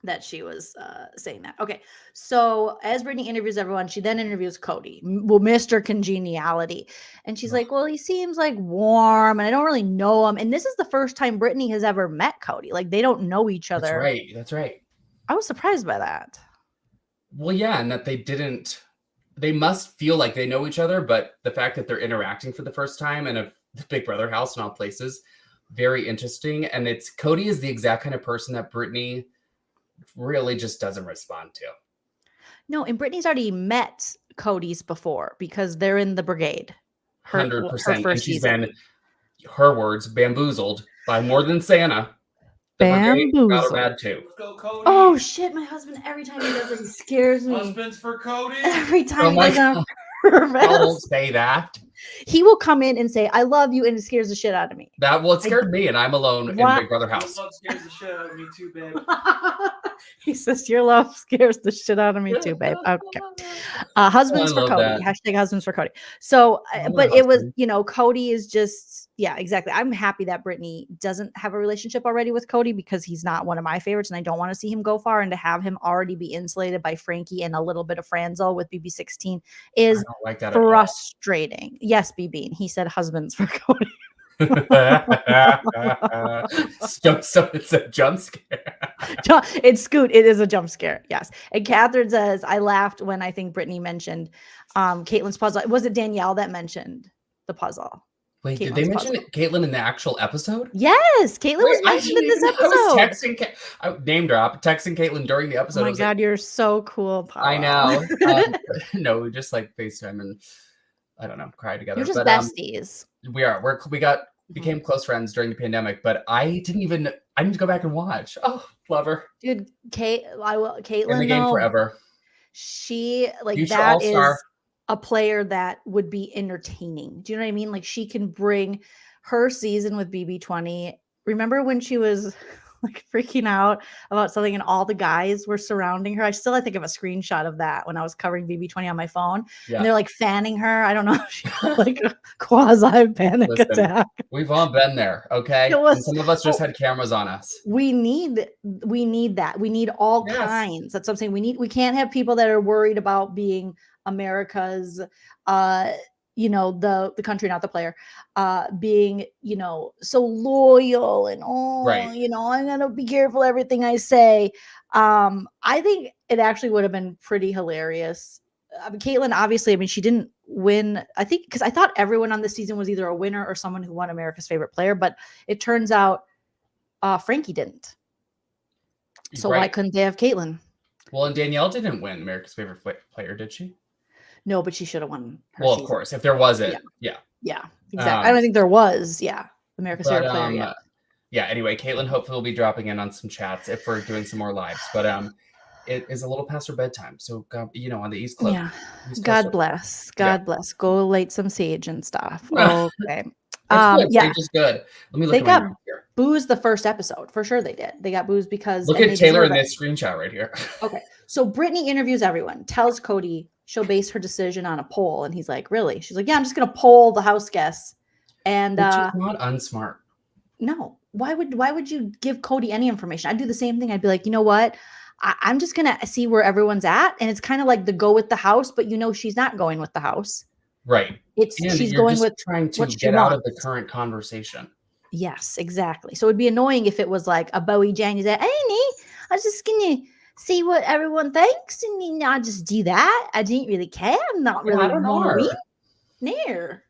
that she was saying that. Okay, so as Brittany interviews everyone, she then interviews Cody, Mr. Congeniality, and she's like, well, he seems like warm and I don't really know him. And this is the first time Brittany has ever met Cody. Like, they don't know each other. That's right. I was surprised by that. Well, yeah, and that they must feel like they know each other, but the fact that they're interacting for the first time in a Big Brother house in all places, very interesting. And Cody is the exact kind of person that Brittany really just doesn't respond to. No, and Brittany's already met Cody's before because they're in the brigade. 100%. And she's been, her words, bamboozled by more than Santa. The brigade got her mad too. Let's go, Cody. Oh shit, my husband, every time he does it, he scares me. Husbands for Cody. Every time Oh he does it. Don't say that. He will come in and say, I love you, and it scares the shit out of me. It scared me, and I'm alone in Big Brother house. Your love scares the shit out of me too, babe. He says, your love scares the shit out of me too, babe. Okay. Husbands for Cody. That. Hashtag husbands for Cody. So, but it was, Cody is just, yeah, exactly. I'm happy that Brittany doesn't have a relationship already with Cody because he's not one of my favorites and I don't want to see him go far, and to have him already be insulated by Frankie and a little bit of Franzel with BB16 is frustrating. Yes, BB. And he said husbands for Cody. So it's a jump scare. It's Scoot. It is a jump scare. Yes. And Catherine says, I laughed when I think Brittany mentioned Caitlin's puzzle. Was it Danielle that mentioned the puzzle? Wait, did they mention Caitlin in the actual episode? Yes, Caitlin was mentioned in this episode. I was texting, name drop, texting Caitlin during the episode. Oh my God, you're so cool, Powell. I know. No, we just like FaceTime and I don't know, cry together. You're just besties. We became close friends during the pandemic, but I need to go back and watch. Oh, love her. Dude, Caitlin in the game forever. She Future that all-star. Is a player that would be entertaining. Do you know what I mean? Like, she can bring her season with BB20. Remember when she was like freaking out about something and all the guys were surrounding her? I think of a screenshot of that when I was covering BB20 on my phone. Yeah. And they're like fanning her. I don't know. She had like a quasi panic attack. We've all been there. Okay. And some of us just had cameras on us. We need that. We need all kinds. That's what I'm saying. We can't have people that are worried about being America's the country, not the player, being, so loyal and I'm gonna be careful everything I say. I think it actually would have been pretty hilarious. Caitlin, obviously, she didn't win, I think, because I thought everyone on this season was either a winner or someone who won America's favorite player, but it turns out Frankie didn't. So why couldn't they have Caitlin? Well, and Danielle didn't win America's favorite player, did she? No, but she should have won. Well, season. Of course, if there was it, yeah, exactly. I don't think there was, America's favorite player yet. yeah, anyway, Caitlin hopefully will be dropping in on some chats if we're doing some more lives. But it is a little past her bedtime. So, on the East Coast. Yeah. East Coast God bless. Yeah. God bless. Go light some sage and stuff. No. Okay. That's good. Yeah. Sage is good. Let me look They at my got notes here. booze the first episode. For sure they did. They got booze because Look and at they Taylor in deserve it. this screenshot right here. Okay. So Brittany interviews everyone, tells Cody she'll base her decision on a poll. And he's like, really? She's like, yeah, I'm just going to poll the house guests. And Which is not unsmart. no, why would you give Cody any information? I'd do the same thing. I'd be like, you know what? I'm just going to see where everyone's at. And it's kind of like the go with the house, but she's not going with the house. Right. She's going with trying to what she get out of the wants. current conversation. Yes, exactly. So it'd be annoying if it was like a Bowie Jane. He's like, hey, I was just going to see what everyone thinks. And I just do that. I didn't really care. I'm not really worried. Near.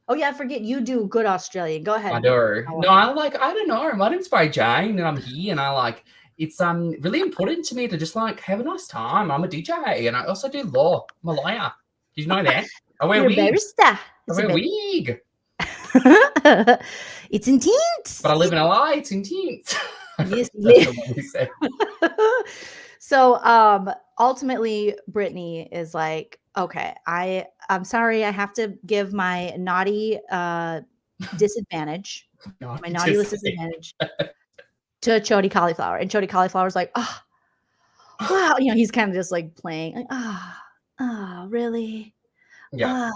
Oh, yeah, I forget. You do good Australian. Go ahead. I do. No, I don't know. My name's Bowie Jane and I'm here and it's really important to me to just have a nice time. I'm a DJ and I also do law. I'm a lawyer. Did you know that? I wear You're a wigs. barrister. I wear a wig. It's intense. But I live in LA. It's intense. Yes. So ultimately Brittany is like, okay, I'm sorry, I have to give my naughty disadvantage, my naughty list disadvantage to Chody Cauliflower. And Chody Cauliflower's like, oh, wow, he's kind of just like playing, like, oh, really? Yeah.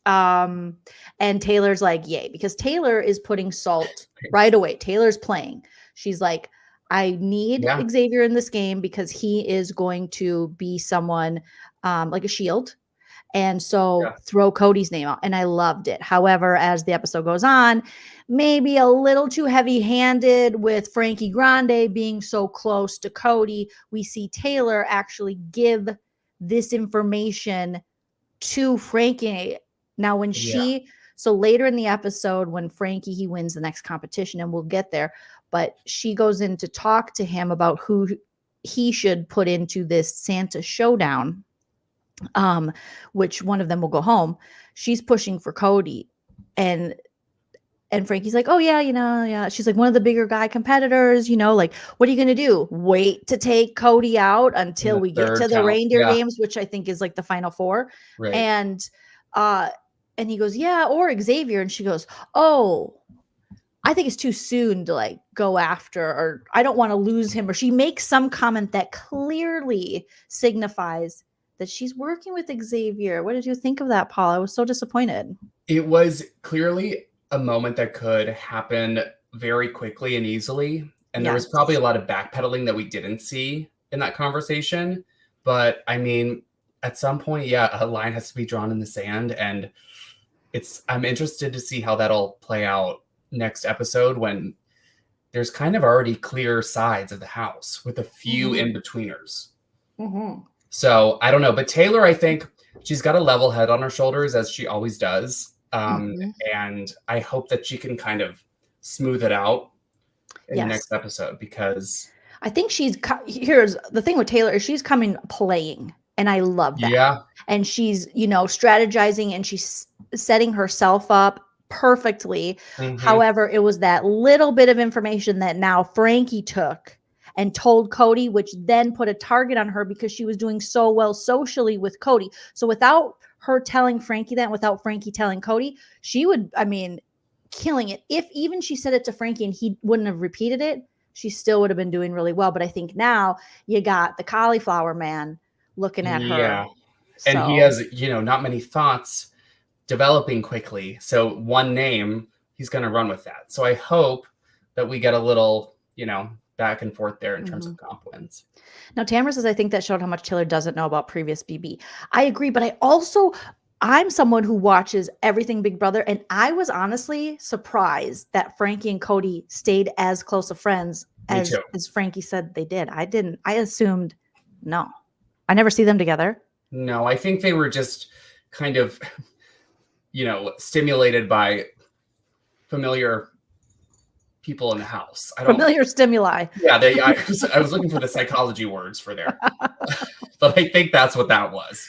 And Taylor's like, yay, because Taylor is putting salt right away. Taylor's playing. She's like, I need Xavier in this game because he is going to be someone like a shield. And so throw Cody's name out. And I loved it. However, as the episode goes on, maybe a little too heavy-handed with Frankie Grande being so close to Cody. We see Taylor actually give this information to Frankie. Now, when so later in the episode, when Frankie, he wins the next competition, and we'll get there, but she goes in to talk to him about who he should put into this Santa showdown, which one of them will go home. She's pushing for Cody, and Frankie's like, oh yeah. She's like, one of the bigger guy competitors, like, what are you going to do? Wait to take Cody out until we get to the reindeer games, which I think is like the final four. Right. And he goes, yeah, or Xavier. And she goes, oh, I think it's too soon to go after, or I don't want to lose him. Or she makes some comment that clearly signifies that she's working with Xavier. What did you think of that, Paul? I was so disappointed. It was clearly a moment that could happen very quickly and easily. And there was probably a lot of backpedaling that we didn't see in that conversation. But I mean, at some point, a line has to be drawn in the sand. And I'm interested to see how that'll play out next episode when there's kind of already clear sides of the house with a few in-betweeners. Mm-hmm. So I don't know. But Taylor, I think she's got a level head on her shoulders, as she always does. And I hope that she can kind of smooth it out in the next episode, because I think here's the thing with Taylor is she's coming playing, and I love that. Yeah. And she's, strategizing, and she's setting herself up perfectly. Mm-hmm. However, it was that little bit of information that now Frankie took and told Cody, which then put a target on her because she was doing so well socially with Cody. So without her telling Frankie that, without Frankie telling Cody, she would, killing it. If even she said it to Frankie and he wouldn't have repeated it, she still would have been doing really well. But I think now you got the cauliflower man looking at her. Yeah. And he has, not many thoughts developing quickly. So one name, he's going to run with that. So I hope that we get a little, back and forth there in terms of comp wins. Now, Tamara says, I think that showed how much Taylor doesn't know about previous BB. I agree, but I'm someone who watches everything Big Brother, and I was honestly surprised that Frankie and Cody stayed as close of friends as Frankie said they did. I assumed no. I never see them together. No, I think they were just kind of, stimulated by familiar people in the house. Familiar stimuli. Yeah, I was looking for the psychology words for there. But I think that's what that was.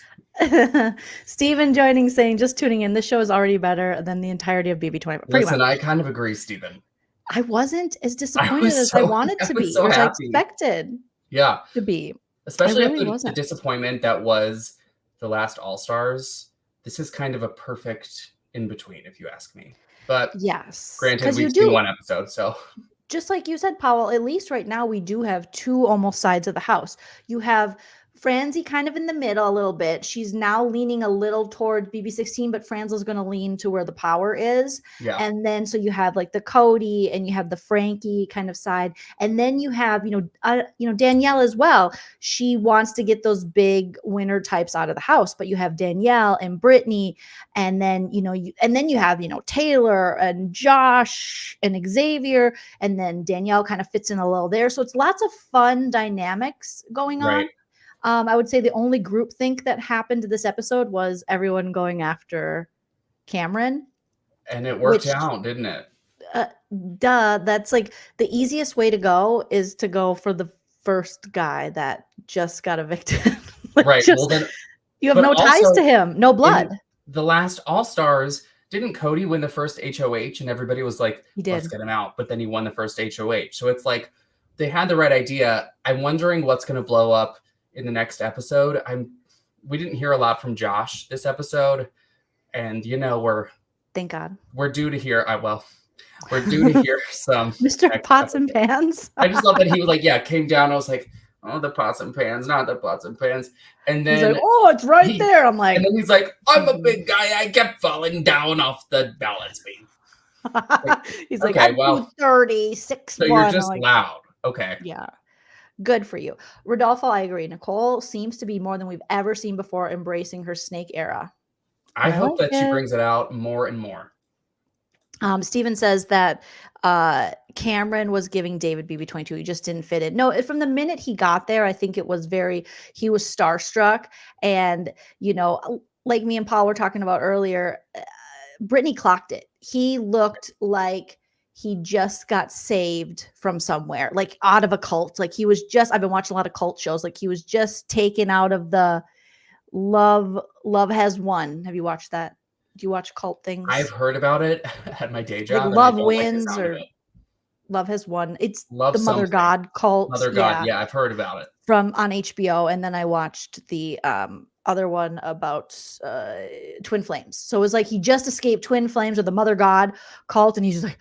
Steven saying, just tuning in, this show is already better than the entirety of BB20. Listen, I kind of agree, Steven. I wasn't as I disappointed was as I so wanted I to was be, so or as I happy. expected Yeah. to be. Especially really after the wasn't. disappointment that was the last All-Stars. This is kind of a perfect in between, if you ask me. But Yes, granted, because you we've seen do. one episode, so Just like you said, Powell, at least right now we do have two almost sides of the house. You have Franzi kind of in the middle a little bit. She's now leaning a little toward BB16, but Franzel's going to lean to where the power is. yeah, And then so you have like the Cody and you have the Frankie kind of side. And then you have, Danielle as well. She wants to get those big winner types out of the house, but you have Danielle and Brittany, and then, you have, Taylor and Josh and Xavier, and then Danielle kind of fits in a little there. So it's lots of fun dynamics going on. right. I would say the only group think that happened this episode was everyone going after Cameron, And it worked which, out, didn't it? uh, that's like the easiest way to go is to go for the first guy that just got evicted. Right. Well, then, You have but no ties also to him, no blood. in the last All-Stars, didn't Cody win the first HOH? And everybody was like, He let's did. get him out. But then he won the first HOH. So it's like they had the right idea. I'm wondering what's going to blow up in the next episode. We didn't hear a lot from Josh this episode. And, Thank God. we're due to hear, we're due to hear some. Mr. next Pots and episode. Pans. I just love that he was like, came down. I was like, oh, the pots and pans, not the pots and pans. And He's then like, oh, it's right there. I'm like, and then he's like, I'm a big guy. I kept falling down off the balance beam. he's like, okay, I'm well, 230, 6'1". So you're I'm just like, loud. Okay. yeah. Good for you. Rodolfo, I agree. Nicole seems to be more than we've ever seen before embracing her snake era. I hope that she it. brings it out more and more. Steven says that Cameron was giving David BB22. He just didn't fit in. No, from the minute he got there, I think it was he was starstruck. And, like me and Paul were talking about earlier, Brittany clocked it. He looked like he just got saved from somewhere, like out of a cult. Like I've been watching a lot of cult shows. Like he was just taken out of the Love Has Won. Have you watched that? Do you watch cult things? I've heard about it at my day job. Like Love Wins or Love Has Won. It's the Mother God cult. Mother God. Yeah, I've heard about it. On HBO. And then I watched the other one about Twin Flames. So it was like he just escaped Twin Flames or the Mother God cult. And he's just like,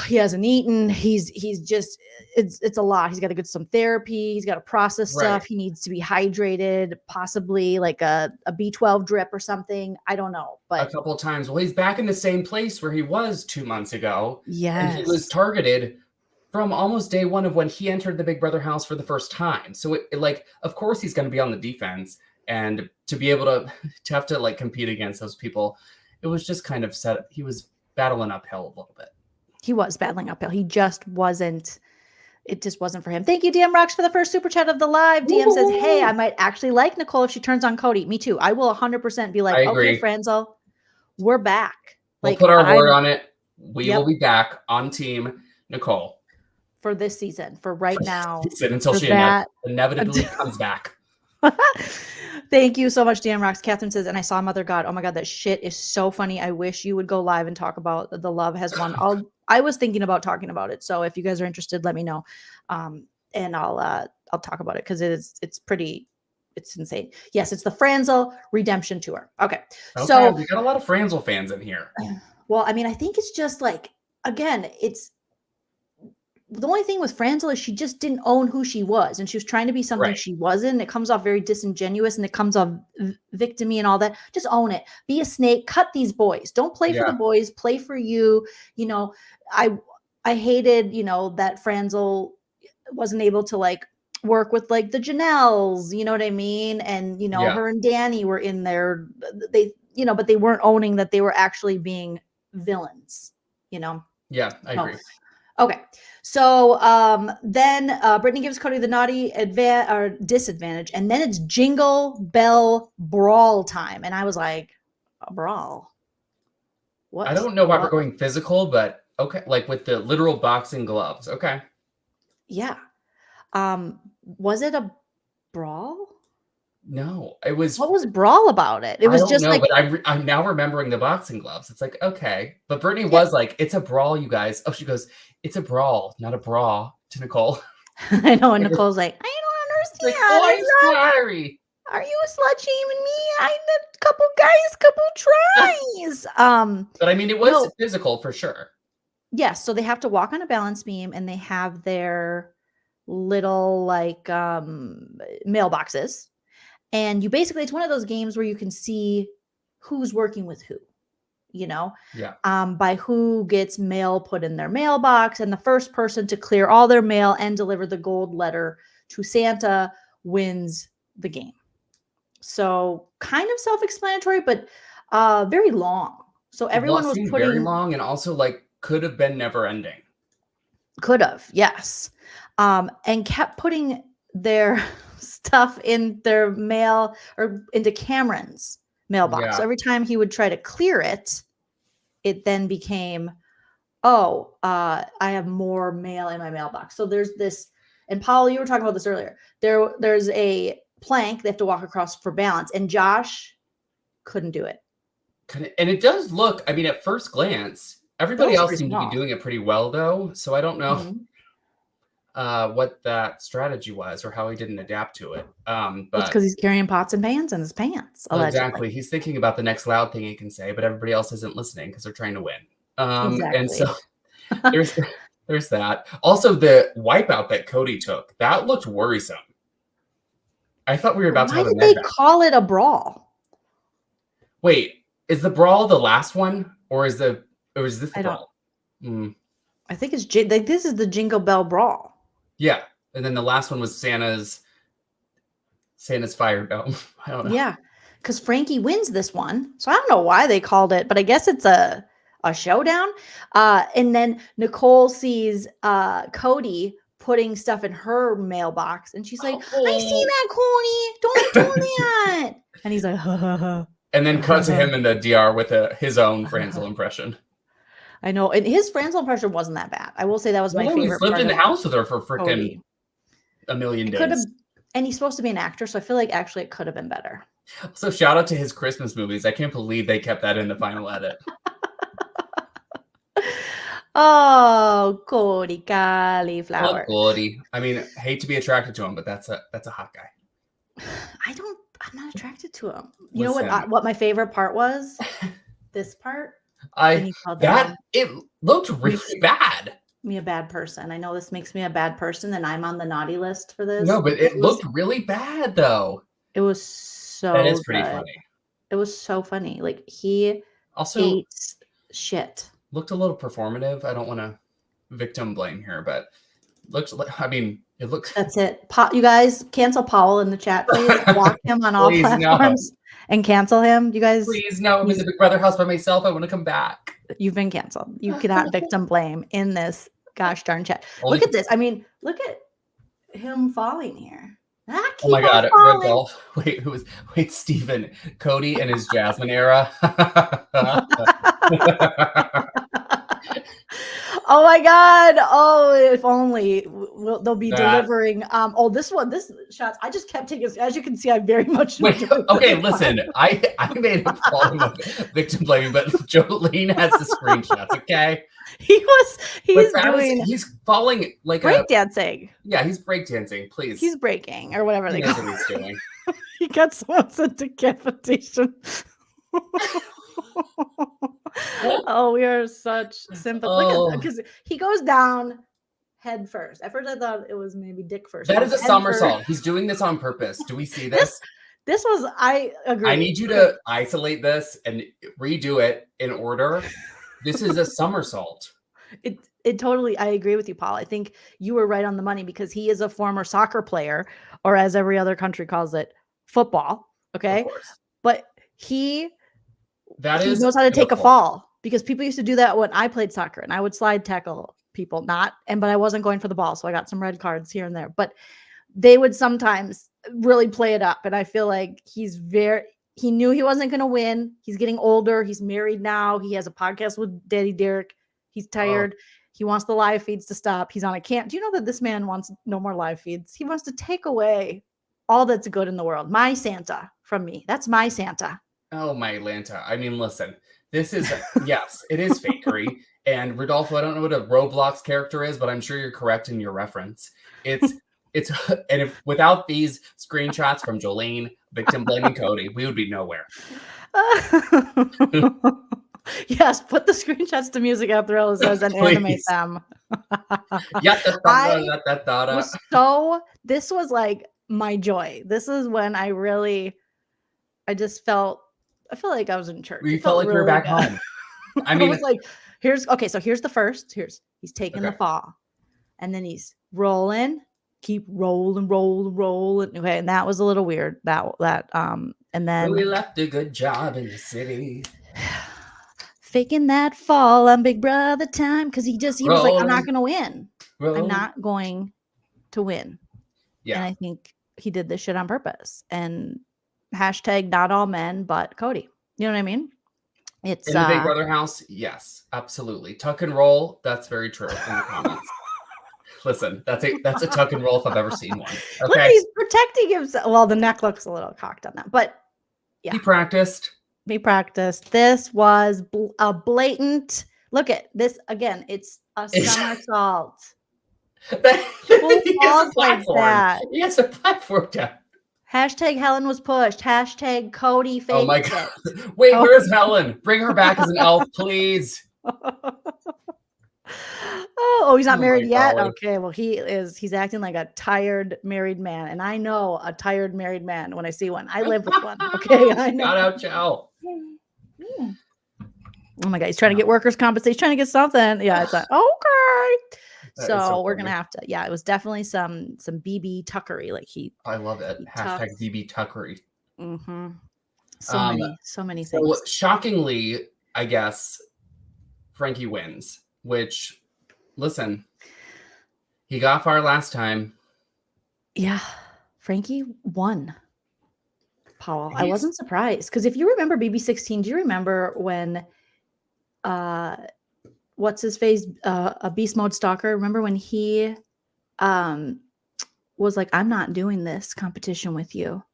he hasn't eaten. He's just, it's a lot. He's got to get some therapy. He's got to process stuff. He needs to be hydrated, possibly like a B12 drip or something. I don't know, but a couple of times. Well, he's back in the same place where he was 2 months ago. Yes. And he was targeted from almost day one of when he entered the Big Brother house for the first time. So of course he's going to be on the defense, and to be able to have to like compete against those people, it was just kind of he was battling uphill a little bit. He was battling uphill. It just wasn't for him. Thank you, DM Rocks, for the first super chat of the live. DM says, hey, I might actually like Nicole if she turns on Cody. Me too. I will 100% be like, okay, Franzel, we're back. We'll put our word on it. We will be back on team Nicole. For this season, for right now. Until she inevitably comes back. Thank you so much, DM Rocks. Catherine says, and I saw Mother God. Oh my God, that shit is so funny. I wish you would go live and talk about the Love Has Won. I was thinking about talking about it. So if you guys are interested, let me know. And I'll talk about it because it's insane. Yes, it's the Franzel Redemption Tour. Okay. So we got a lot of Franzel fans in here. Well, I mean, I think it's just like, again, it's the only thing with Franzel is she just didn't own who she was, and she was trying to be something she wasn't. It comes off very disingenuous, and it comes off victim-y and all that. Just own it. Be a snake. Cut these boys. Don't play for the boys. Play for you. I hated, that Franzel wasn't able to like work with like the Janelles, you know what I mean? And, her and Danny were in there. They, but they weren't owning that they were actually being villains, Yeah, I agree. Okay. So then Brittany gives Cody the naughty disadvantage, and then it's Jingle Bell Brawl time. And I was like, a brawl? What? I don't know why we're going physical, but okay. Like with the literal boxing gloves. Okay. Yeah. Was it a brawl? No, it was. What was brawl about it? It I was don't just know, like, but I'm now remembering the boxing gloves. It's like, okay, but Brittany yeah. was like, "It's a brawl, you guys." Oh, she goes, "It's a brawl, not a bra." To Nicole, I know. And Nicole's like, I like, don't "Oh, understand. I'm sorry." Are you slut shaming me? I had a couple guys, couple tries. But I mean, it was No. physical for sure. Yes, so they have to walk on a balance beam and they have their little like mailboxes. And you basically, it's one of those games where you can see who's working with who, you know, Yeah. by who gets mail put in their mailbox. And the first person to clear all their mail and deliver the gold letter to Santa wins the game. So kind of self-explanatory, but very long. So everyone was Seemed very putting, long and also like could have been never ending. could have, yes, and kept putting their stuff in their mail or into Cameron's mailbox. So Yeah. every time he would try to clear it, it then became, oh, I have more mail in my mailbox. So there's this, and Powell, you were talking about this earlier. There's a plank they have to walk across for balance, and Josh couldn't do it. And it does look, I mean, at first glance, everybody else seemed to be small. doing it pretty well, though. So I don't know Mhm. what that strategy was or how he didn't adapt to it. Well, it's But because he's carrying pots and pans in his pants, allegedly. exactly, he's thinking about the next loud thing he can say, but everybody else isn't listening because they're trying to win. And Exactly. so there's that. Also, the wipeout that Cody took, that looked worrisome. I thought we were about to Why have a did med they back. call it a brawl? Wait, is the brawl the last one, or is this the I don't. brawl? Mm, I think it's like this is the Jingle Bell Brawl. yeah, and then the last one was Santa's fire dome. I don't know. Yeah, because Frankie wins this one, so I don't know why they called it, but I guess it's a showdown. And then Nicole sees Cody putting stuff in her mailbox, and she's like, "I see that, Cody. Don't do that." And he's like, "Ha ha ha." And then cut to him in the DR with his own Franzel impression. I know, and his Franzel impression wasn't that bad. I will say that was my favorite. He's lived part in the of house with her for freaking Cody. a million It could have, days. and he's supposed to be an actor, so I feel like actually it could have been better. So shout out to his Christmas movies. I can't believe they kept that in the final edit. Oh, Cody Cauliflower. Oh, Cody. I mean, hate to be attracted to him, but that's a hot guy. I'm not attracted to him. You know Listen. what my favorite part was? This part. It looked really bad. Me a bad person. I know this makes me a bad person, and I'm on the naughty list for this. No, but it looked really bad though. It was so That is pretty good. funny. It was so funny. Like he Also ate shit. Looked a little performative. I don't want to victim blame here, but looks like, I mean, it looks. That's it. You guys cancel Powell in the chat, please. Block him on all platforms and cancel him. You guys, please no. I'm in the Big Brother house by myself. I want to come back. You've been canceled. You cannot victim blame in this gosh darn chat. Look at this. I mean, look at him falling here. Oh my God, Red Golf. Wait, Steven, Cody and his Jasmine era. Oh my God. Oh, if only they'll be delivering. This shots. I just kept taking, as you can see, I very much. Okay, listen, I made him fall in victim blaming, but Jolene has the screenshots, okay? He's falling like breakdancing. Yeah, he's breakdancing, please. He's breaking or whatever they call it. What he's doing. He got someone sent decapitation. Oh, we are such sympathy. Because he goes down head first. At first, I thought it was maybe dick first. That is a somersault. He's doing this on purpose. Do we see this? This was, I agree. I need you to isolate this and redo it in order. This is a somersault. It totally, I agree with you, Paul. I think you were right on the money because he is a former soccer player, or as every other country calls it, football. Okay. But he knows how to take a fall, because people used to do that when I played soccer, and I would slide tackle people, but I wasn't going for the ball. So I got some red cards here and there, but they would sometimes really play it up. And I feel like he knew he wasn't going to win. He's getting older. He's married now. He has a podcast with Daddy Derek. He's tired. He wants the live feeds to stop. He's on a camp. Do you know that this man wants no more live feeds? He wants to take away all that's good in the world. My Santa from me. That's my Santa. Oh, my Lanta. I mean, listen, this is, yes, it is fakery. And Rodolfo, I don't know what a Roblox character is, but I'm sure you're correct in your reference. It's, and if without these screenshots from Joleen, victim blaming Cody, we would be nowhere. Yes, put the screenshots to music after it says and animate them. This was like my joy. This is when I just felt, I feel like I was in church. We felt like we were back home. I mean, I was like, here's the first. He's taking the fall. And then he's rolling, keep rolling. Okay, and that was a little weird. And then we left a good job in the city. Faking that fall on Big Brother time, because he was like, I'm not gonna win. I'm not going to win. Yeah. And I think he did this shit on purpose. And hashtag not all men, but Cody. You know what I mean? It's in the Big Brother house, yes, absolutely. Tuck and roll, that's very true in the comments. Listen, that's a tuck and roll if I've ever seen one. Okay. Look, he's protecting himself. Well, the neck looks a little cocked on that, but yeah. He practiced. This was a blatant. Look at this again. It's a somersault. He has a platform. That? He has a platform down. Hashtag Helen was pushed. Hashtag Cody faked Oh my God. Wait, where's Helen? Bring her back as an elf, please. Oh, he's not married yet? God. Okay, well, he's acting like a tired married man. And I know a tired married man when I see one. I live with one. Okay, I know. Shout out, Joe. Oh my God, he's trying to get workers' compensation. He's trying to get something. Yeah, it's like, okay. So we're gonna have to. Yeah, it was definitely some BB Tuckery. Like I love it. Hashtag BB Tuckery. Mm-hmm. So many things. So shockingly, I guess Frankie wins. Which, listen, he got far last time. Yeah, Frankie won. Powell, I wasn't surprised because if you remember BB16, do you remember when what's his face, a beast mode stalker? Remember when he was like, I'm not doing this competition with you.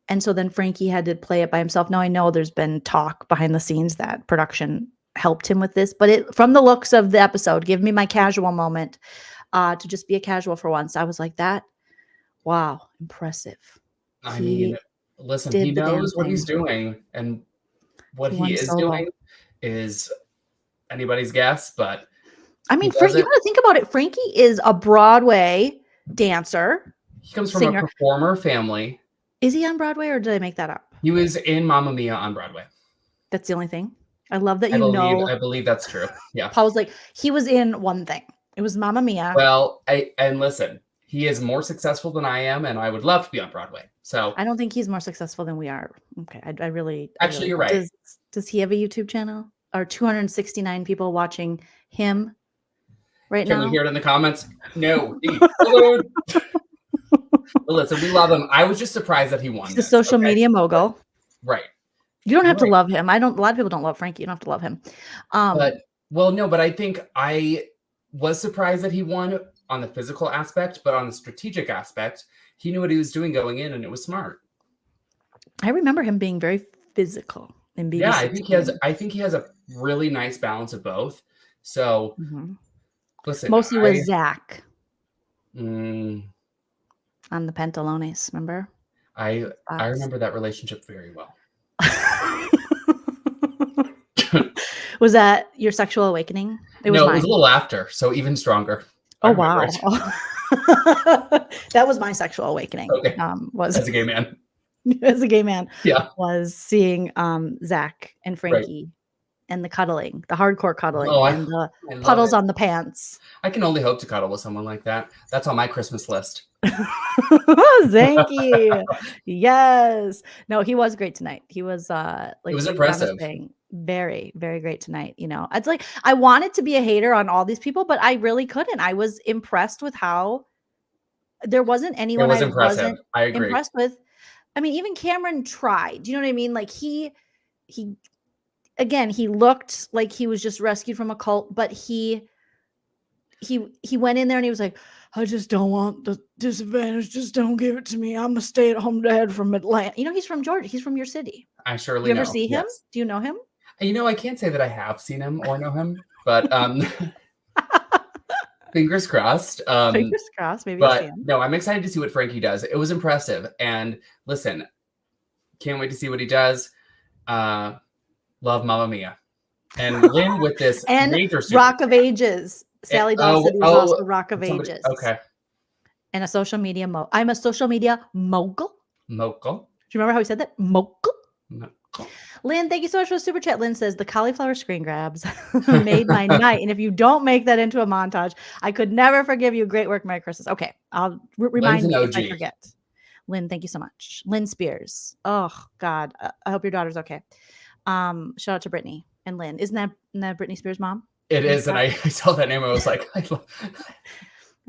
And so then Frankie had to play it by himself. Now I know there's been talk behind the scenes that production helped him with this, but from the looks of the episode, give me my casual moment to just be a casual for once. I was like that. Wow. Impressive. I mean, listen, he knows what he's doing, and what he is doing is anybody's guess, but I mean, you got to think about it. Frankie is a Broadway dancer. He comes from a performer family. Is he on Broadway or did I make that up? He was in Mamma Mia on Broadway. That's the only thing. I love that I believe that's true. Yeah. Paul's like, he was in one thing. It was Mamma Mia. Well, and listen, he is more successful than I am, and I would love to be on Broadway. So I don't think he's more successful than we are. Okay. I really you're right. Does he have a YouTube channel? Are 269 people watching him right now? Can we hear it in the comments? No. Well, listen, we love him. I was just surprised that he won. He's a social media mogul. Right. You don't have to love him. A lot of people don't love Frankie. You don't have to love him. But I think I was surprised that he won on the physical aspect, but on the strategic aspect, he knew what he was doing going in, and it was smart. I remember him being very physical in BBC. Yeah, I think he has a really nice balance of both. So, listen, mostly with Zach on the Pantalones. Remember? I remember that relationship very well. Was that your sexual awakening? It was a little after, so even stronger. Oh wow. That was my sexual awakening. Okay. Was as a gay man. As a gay man. Yeah. Was seeing Zach and Frankie and the cuddling, the hardcore cuddling, and the puddles on the pants. I can only hope to cuddle with someone like that. That's on my Christmas list. Zanky. Yes. No, he was great tonight. He was it was impressive. Very, very great tonight. You know, it's like I wanted to be a hater on all these people, but I really couldn't. I was impressed with how there wasn't anyone I wasn't impressed with. I mean, even Cameron tried. Do you know what I mean? Like he looked like he was just rescued from a cult, but he he went in there and he was like, I just don't want the disadvantage. Just don't give it to me. I'm a stay-at-home dad from Atlanta. You know, he's from Georgia. He's from your city. I Do surely you ever know. see him? Yes. Do you know him? I can't say that I have seen him or know him, but fingers crossed. Fingers crossed. Maybe I'll see But him. no, I'm excited to see what Frankie does. It was impressive. And listen, can't wait to see what he does. Love Mamma Mia. And Lynn with this And major Rock of Ages. Sally Dahl said he was also Rock of Ages. Okay. And a social media I'm a social media mogul. Mogul. Do you remember how he said that? Mogul. Mogul. Lynn, thank you so much for the super chat. Lynn says the cauliflower screen grabs made my night. And if you don't make that into a montage, I could never forgive you. Great work, Merry Christmas. Okay. I'll remind me if I forget. Lynn, thank you so much. Lynn Spears. Oh, God. I hope your daughter's okay. Shout out to Brittany and Lynn. Isn't that Britney Spears' mom? It is. And I saw that name. I was like,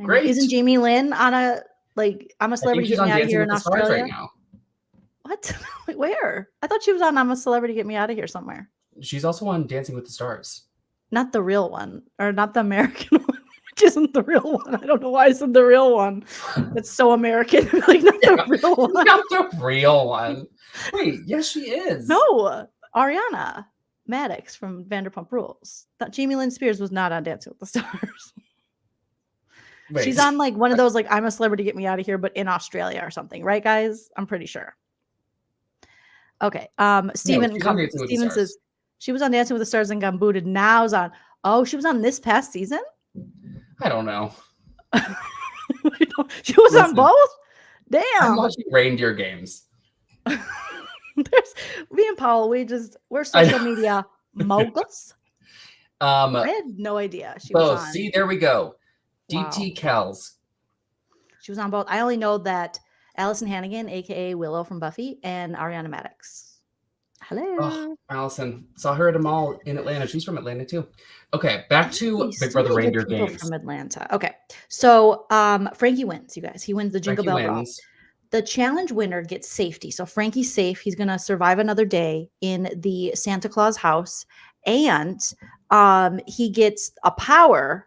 great. Isn't Jamie Lynn on I'm a Celebrity Get Me Out of Here in Australia? Right now. What? Where? I thought she was on I'm a Celebrity Get Me Out of Here somewhere. She's also on Dancing with the Stars. Not the real one, or not the American one, which isn't the real one. I don't know why I said the real one. That's so American. Like, not the real one. Not the real one. Wait, yes, she is. No, Ariana Maddox from Vanderpump Rules. That Jamie Lynn Spears was not on Dancing with the Stars. Wait. She's on like one of those, like, I'm a Celebrity Get Me Out of Here, but in Australia or something, right, guys? I'm pretty sure. Okay. Steven says she was on Dancing with the Stars and got booted. Now's on. Oh, she was on this past season? I don't know. She was on both? Damn. I'm watching Reindeer Games. Me and Powell, we're social media moguls. I had no idea she was on. See, there we go. Wow. DT Kells. She was on both. I only know that Allison Hannigan, aka Willow from Buffy, and Ariana Maddox. Hello. Oh, Allison. Saw her at a mall in Atlanta. She's from Atlanta too. Okay, back to Big Brother Reindeer Games. From Atlanta. Okay. So Frankie wins, you guys. He wins the Jingle Bell Brawl. The challenge winner gets safety. So Frankie's safe. He's gonna survive another day in the Santa Claus house. And he gets a power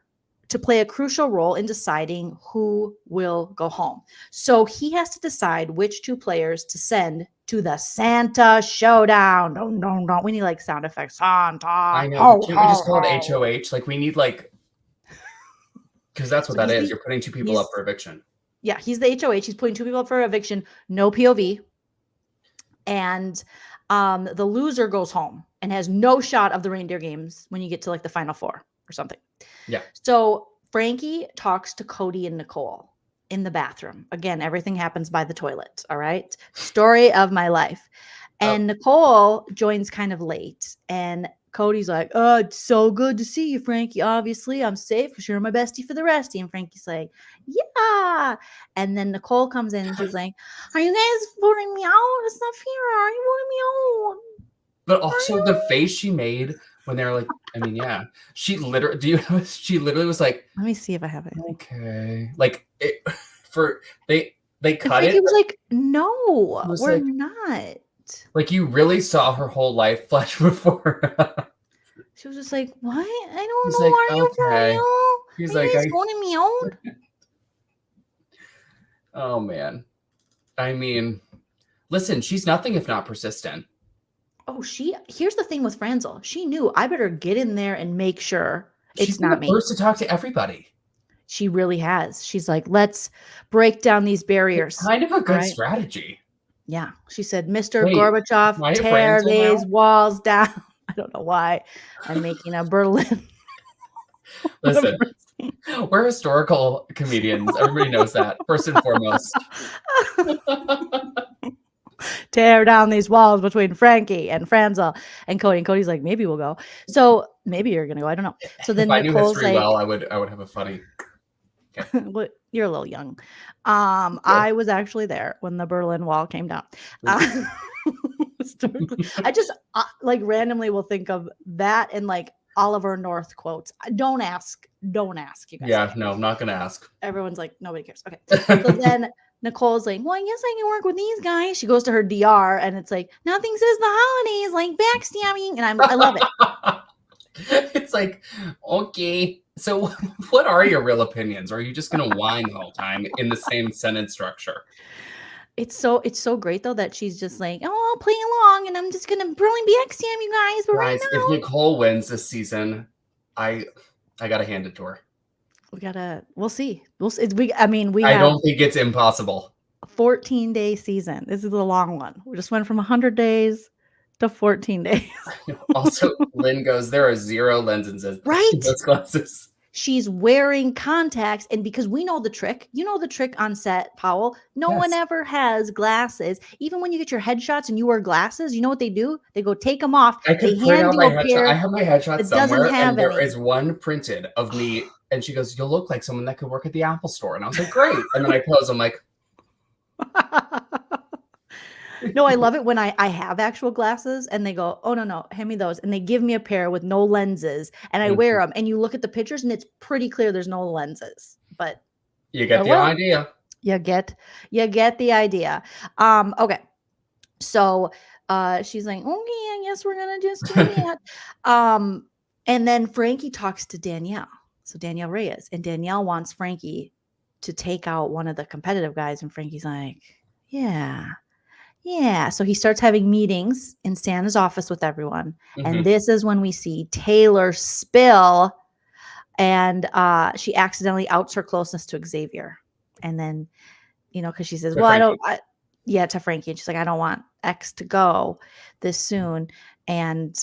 to play a crucial role in deciding who will go home. So he has to decide which two players to send to the Santa showdown. No. We need like sound effects. Santa. I know. Can't we just call it HOH? Like we need because that's what that is. You're putting two people up for eviction. Yeah, he's the HOH. He's putting two people up for eviction. No POV. And the loser goes home and has no shot of the reindeer games when you get to like the final four or something. Yeah. So Frankie talks to Cody and Nicole in the bathroom. Again, everything happens by the toilet. All right. Story of my life. And Nicole joins kind of late. And Cody's like, oh, it's so good to see you, Frankie. Obviously, I'm safe because you're my bestie for the resty. And Frankie's like, yeah. And then Nicole comes in and she's like, are you guys voting me out? It's not fair. Are you voting me out? But also the face she made when they were like, I mean, yeah, she literally was like, let me see if I have it. Okay. Like they cut it. He was like, no, we're not. Like you really saw her whole life flash before her. She was just like, what? I don't know. Are you for real? He's like, are you voting me out? Oh man. I mean, listen, she's nothing if not persistent. Oh, here's the thing with Franzel. She knew I better get in there and make sure it's not me. She's the first to talk to everybody. She really has. She's like, let's break down these barriers. It's kind of a good strategy. Yeah. She said, Mr. Gorbachev, tear these walls down. I don't know why I'm making a Berlin. Listen, we're historical comedians. Everybody knows that, first and foremost. Tear down these walls between Frankie and Franzel and Cody. And Cody's like, maybe we'll go. So maybe you're gonna go. I don't know. So then if Nicole's I knew history well, I would have a funny. Okay. Well, you're a little young. I was actually there when the Berlin Wall came down. I just like randomly will think of that and like Oliver North quotes. Don't ask, you guys. Yeah, no, I'm not gonna ask. Everyone's like, nobody cares. Okay. So then Nicole's like, well, I guess I can work with these guys. She goes to her DR and it's like, nothing says the holidays like backstabbing. And I love it. It's like, okay. So what are your real opinions? Or are you just going to whine the whole time in the same sentence structure? It's so great though that she's just like, oh, I'll play along and I'm just gonna really be XM you guys, but right Guys, if now Nicole wins this season, I got to hand it to her. we'll see. We I have don't think it's impossible. a 14-day season. This is a long one. We just went from 100 days to 14 days. Also, Lynn goes, there are 0 lenses in Right? those glasses. She's wearing contacts, and because we know the trick, you know the trick on set, Powell. No one Yes. ever has glasses. Even when you get your headshots and you wear glasses, you know what they do? They go take them off. I They could print hand out you my a headshot. pair I have my headshot that doesn't somewhere, have and there any. is one printed of me. And she goes, you'll look like someone that could work at the Apple store. And I was like, great. And then I pose, I'm like, No, I love it when I have actual glasses and they go, oh, no, hand me those. And they give me a pair with no lenses and I wear them. And you look at the pictures and it's pretty clear there's no lenses. But you get oh, the well. idea. You get the idea. Okay. So she's like, okay, I guess we're gonna just do that. And then Frankie talks to Danielle. So Danielle Reyes. And Danielle wants Frankie to take out one of the competitive guys. And Frankie's like, yeah. So he starts having meetings in Santa's office with everyone. And this is when we see Taylor spill. And she accidentally outs her closeness to Xavier. And then, because she says, To well, Frankie. to Frankie. And she's like, I don't want X to go this soon. And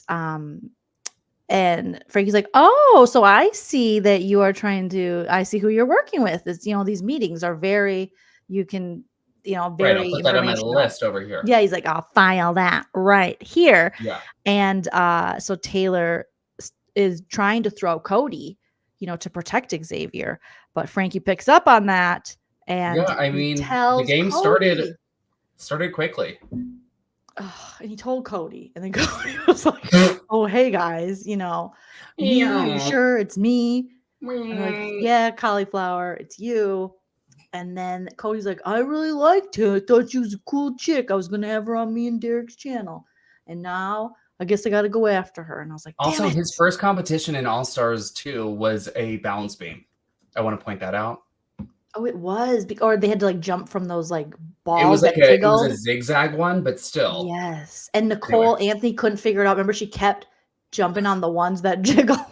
Frankie's like, oh, so I see that you are I see who you're working with. It's, these meetings are very, you can, very right, I'll put that on my informational. list over here. Yeah, he's like, I'll file that right here. Yeah. And so Taylor is trying to throw Cody, to protect Xavier. But Frankie picks up on that. And yeah, I mean, the game Cody, started quickly. and he told Cody, and then Cody was like, "Oh, hey guys, me? Are you sure it's me?" And like, yeah, cauliflower, it's you. And then Cody's like, "I really liked her. I thought she was a cool chick. I was gonna have her on me and Derek's channel, and now I guess I got to go after her." And I was like, also, damn it. his first competition in All Stars 2 was a balance beam. I want to point that out. Oh, it was, or they had to like jump from those like balls. It was like it was a zigzag one, but still. Yes, and Nicole Anthony couldn't figure it out. Remember, she kept jumping on the ones that jiggle.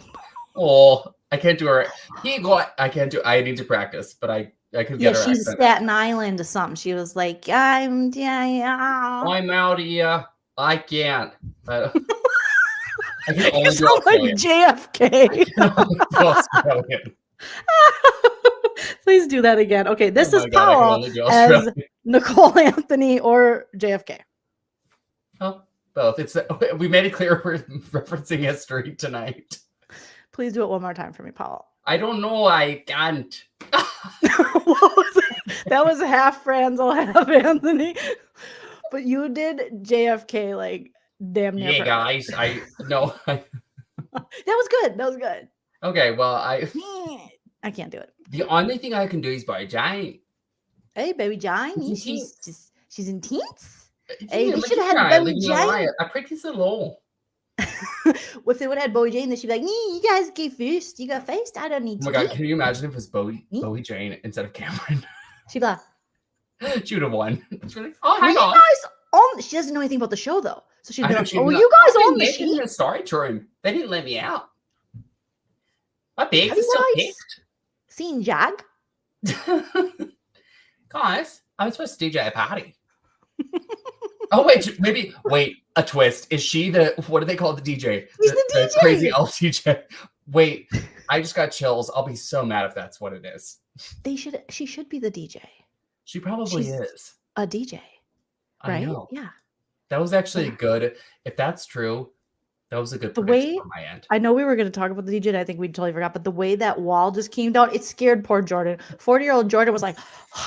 Oh, I can't do her. I can't do. I need to practice, but I could get her. She's accent. Staten Island or something. She was like, I'm out here. I can't. I can only you sound like JFK. Please do that again. Okay, this is Powell as Nicole Anthony or JFK. Oh, both. We made it clear we're referencing history tonight. Please do it one more time for me, Powell. I don't know. I can't. What was it? That was half Franzel, half Anthony. But you did JFK like damn near. Yeah, guys. No. That was good. Okay, well, I can't do it. The only thing I can do is Baby Jane. Hey, Baby Jane. She's in teens. Hey, they should have had Baby Jane. I practice a law. If they would have had Bowie Jane, then she'd be like, you guys go first. You go first. I don't need to. Oh my God, can you imagine if it was Bowie Jane instead of Cameron? She'd be like, she would have won. Like, oh, hang on. She doesn't know anything about the show, though. So she'd be like, you guys on the sheet? In the storage room. They didn't let me out. My bags are still picked. Seen Jag? Guys, I'm supposed to DJ a party. Oh, wait, a twist. Is she what do they call the DJ? She's the DJ. The crazy elf DJ. Wait, I just got chills. I'll be so mad if that's what it is. She should be the DJ. She probably is. A DJ. Right? I know. Yeah. That was actually good. If that's true, that was a good prediction on my end. I know we were going to talk about the DJ, and I think we totally forgot, but the way that wall just came down, it scared poor Jordan. 40-year-old Jordan was like,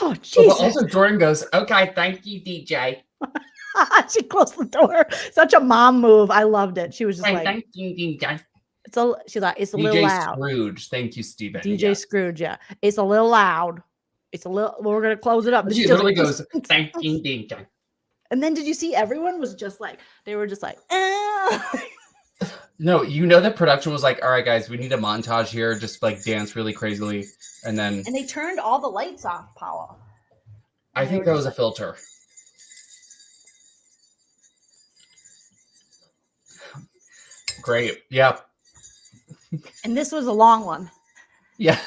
oh, Jesus. But also Jordan goes, okay, thank you, DJ. She closed the door. Such a mom move. I loved it. She was just like, thank you, DJ. She's like, it's a DJ little loud. Scrooge. Thank you, Steven. DJ Scrooge, yeah. It's a little loud. We're going to close it up. She literally goes, thank you, DJ. And then did you see everyone was just like, they were just like, No, you know that production was like, all right, guys, we need a montage here, just like dance really crazily, and then And they turned all the lights off, Powell. I think that was a filter. Great, yeah, And this was a long one. yeah.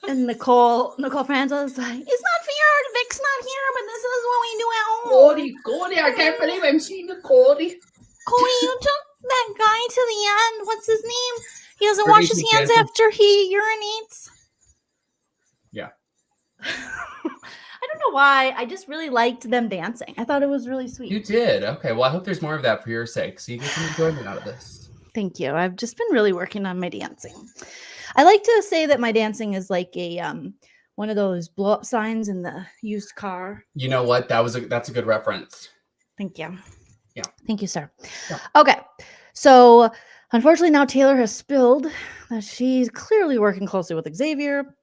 And Nicole Franzel's like, it's not fair, Vic's not here, but this is what we do at home. Cody, I can't believe I'm seeing the Cody. Cody, you took that guy to the end. What's his name? He doesn't Cody wash his hands Jensen. after he urinates. Yeah. I don't know why. I just really liked them dancing. I thought it was really sweet. You did. Okay, well, I hope there's more of that for your sake, so you get some enjoyment out of this. Thank you. I've just been really working on my dancing. I like to say that my dancing is like a one of those blow up signs in the used car. You know what? That's a good reference. Thank you. Yeah. Thank you, sir. Yeah. Okay. So unfortunately now Taylor has spilled that she's clearly working closely with Xavier,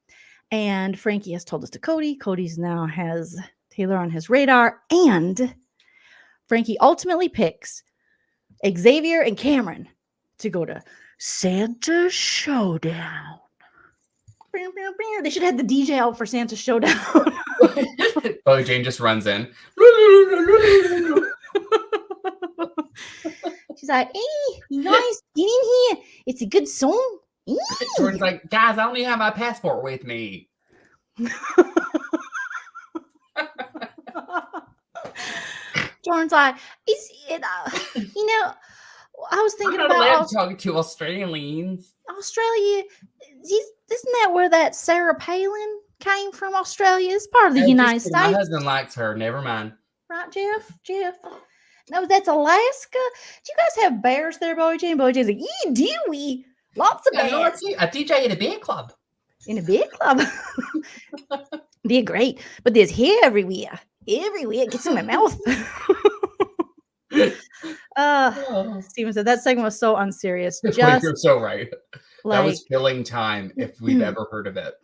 and Frankie has told us to Cody. Cody's now has Taylor on his radar, and Frankie ultimately picks Xavier and Cameron to go to Santa Showdown. They should have the DJ out for Santa Showdown. Chloe Jane just runs in. She's like, hey, you guys, get in here. It's a good song. Jordan's like, guys, I only have my passport with me. Jordan's like, is it, I was thinking I'm not allowed about to talk to Australians. Australia. Isn't that where that Sarah Palin came from? Australia. It's part of the United States. My husband likes her. Never mind. Right, Jeff? No, that's Alaska. Do you guys have bears there, Boy Jane? Boy Jane's like, yeah, do we? Lots of bears. I DJ in a bear club. In a bear club. They're great, but there's hair everywhere. It gets in my mouth. Steven said that segment was so unserious. Just You're so right. like, that was filling time if we've ever heard of it.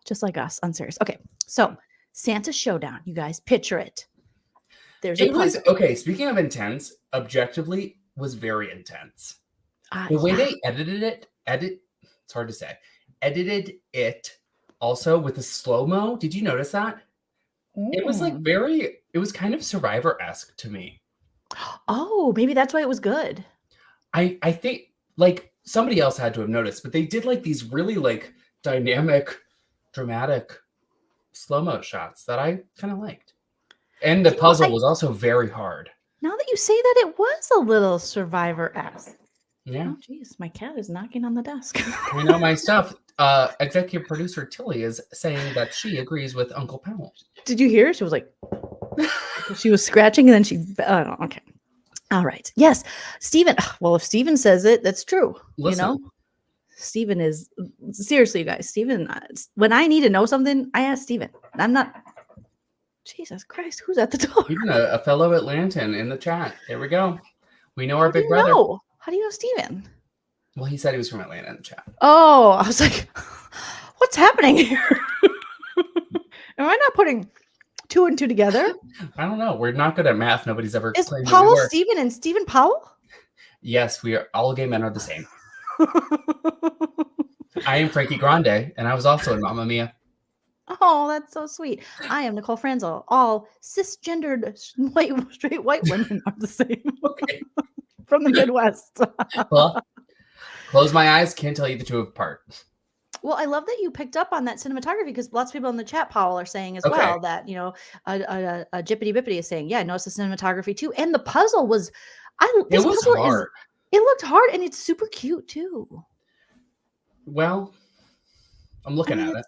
Just like us, unserious. Okay, so Santa Showdown, you guys, picture it. Okay. Speaking of intense, objectively was very intense. The way they edited it's hard to say. Edited it also with a slow-mo. Did you notice that? It was like it was kind of Survivor-esque to me. Oh, maybe that's why it was good. I think like somebody else had to have noticed, but they did like these really like dynamic, dramatic slow-mo shots that I kind of liked. And the puzzle was also very hard. Now that you say that, it was a little Survivor-esque. Yeah. Oh, geez, my cat is knocking on the desk. I know my stuff. Executive producer Tilly is saying that she agrees with Uncle Powell. Did you hear? She was like, she was scratching, and then she. Okay. All right. Yes, Steven. Well, if Steven says it, that's true. Listen. Steven is seriously, you guys. Steven, when I need to know something, I ask Steven. I'm not. Jesus Christ, who's at the door? Even a fellow Atlantan in the chat. There we go. We know our big brother. How do you know Steven? Well, he said he was from Atlanta in the chat. Oh, I was like, what's happening here? Am I not putting two and two together? I don't know. We're not good at math. Nobody's ever Is claimed Powell that we were. Steven and Stephen Powell? Yes, we are. All gay men are the same. I am Frankie Grande, and I was also in Mamma Mia. Oh, that's so sweet. I am Nicole Franzel. All cisgendered straight white women are the same. Okay. From the Midwest. Well, close my eyes, can't tell you the two apart. Well, I love that you picked up on that cinematography because lots of people in the chat, Powell, are saying as well that, a Jippity Bippity is saying, yeah, I noticed the cinematography too. And the puzzle was, it was hard. It looked hard and it's super cute too. Well, I'm looking at it.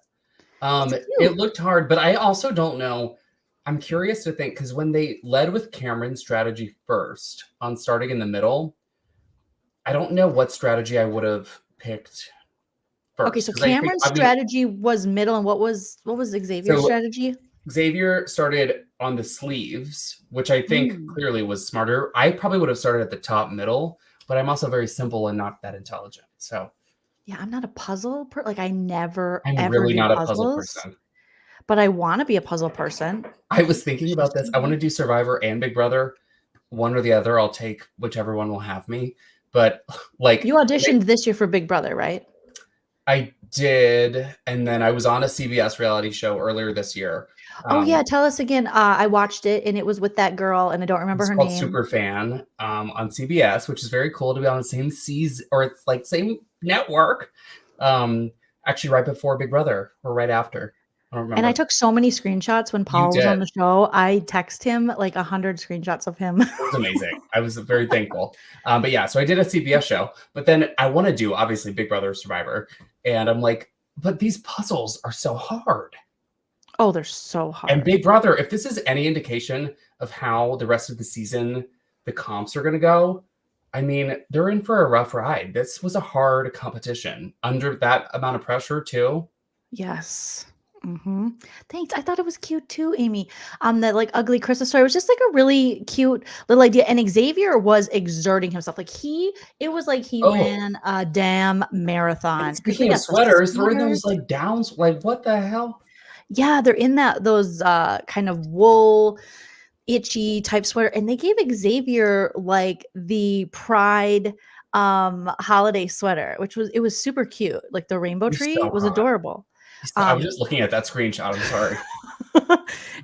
It looked hard, but I also don't know. I'm curious to think because when they led with Cameron's strategy first on starting in the middle, I don't know what strategy I would have picked first. Okay, so Cameron's strategy was middle, and what was Xavier's strategy? Xavier started on the sleeves, which I think clearly was smarter. I probably would have started at the top middle, but I'm also very simple and not that intelligent. So yeah, I'm not a puzzle I'm ever really not a puzzle person. But I want to be a puzzle person. I was thinking about this. I want to do Survivor and Big Brother. One or the other. I'll take whichever one will have me. But like You auditioned this year for Big Brother, right? I did, and then I was on a CBS reality show earlier this year. Oh yeah, tell us again. I watched it and it was with that girl and I don't remember It's her called name. Superfan on CBS, which is very cool to be on the same season, or it's like same network. Actually, right before Big Brother or right after. I don't And I remember. took so many screenshots when You Paul was on did. the show. I text him like 100 screenshots of him. It was amazing. I was very thankful. But yeah, so I did a CBS show, but then I want to do obviously Big Brother Survivor, and I'm like, but these puzzles are so hard. Oh, they're so And hard. Big Brother, if this is any indication of how the rest of the season, the comps are going to go, I mean, they're in for a rough ride. This was a hard competition under that amount of pressure too. Yes. Thanks. I thought it was cute too, Amy. That like ugly Christmas story was just like a really cute little idea. And Xavier was exerting himself. It was like he Oh, ran a damn marathon and because they speaking of got the sweaters, they're in sweaters. those like downs. Like, what the hell? Yeah, they're in those kind of wool itchy type sweater, and they gave Xavier like the Pride holiday sweater, it was super cute. Like the rainbow He's tree so was hot. adorable. I was Um just looking at that screenshot. I'm sorry.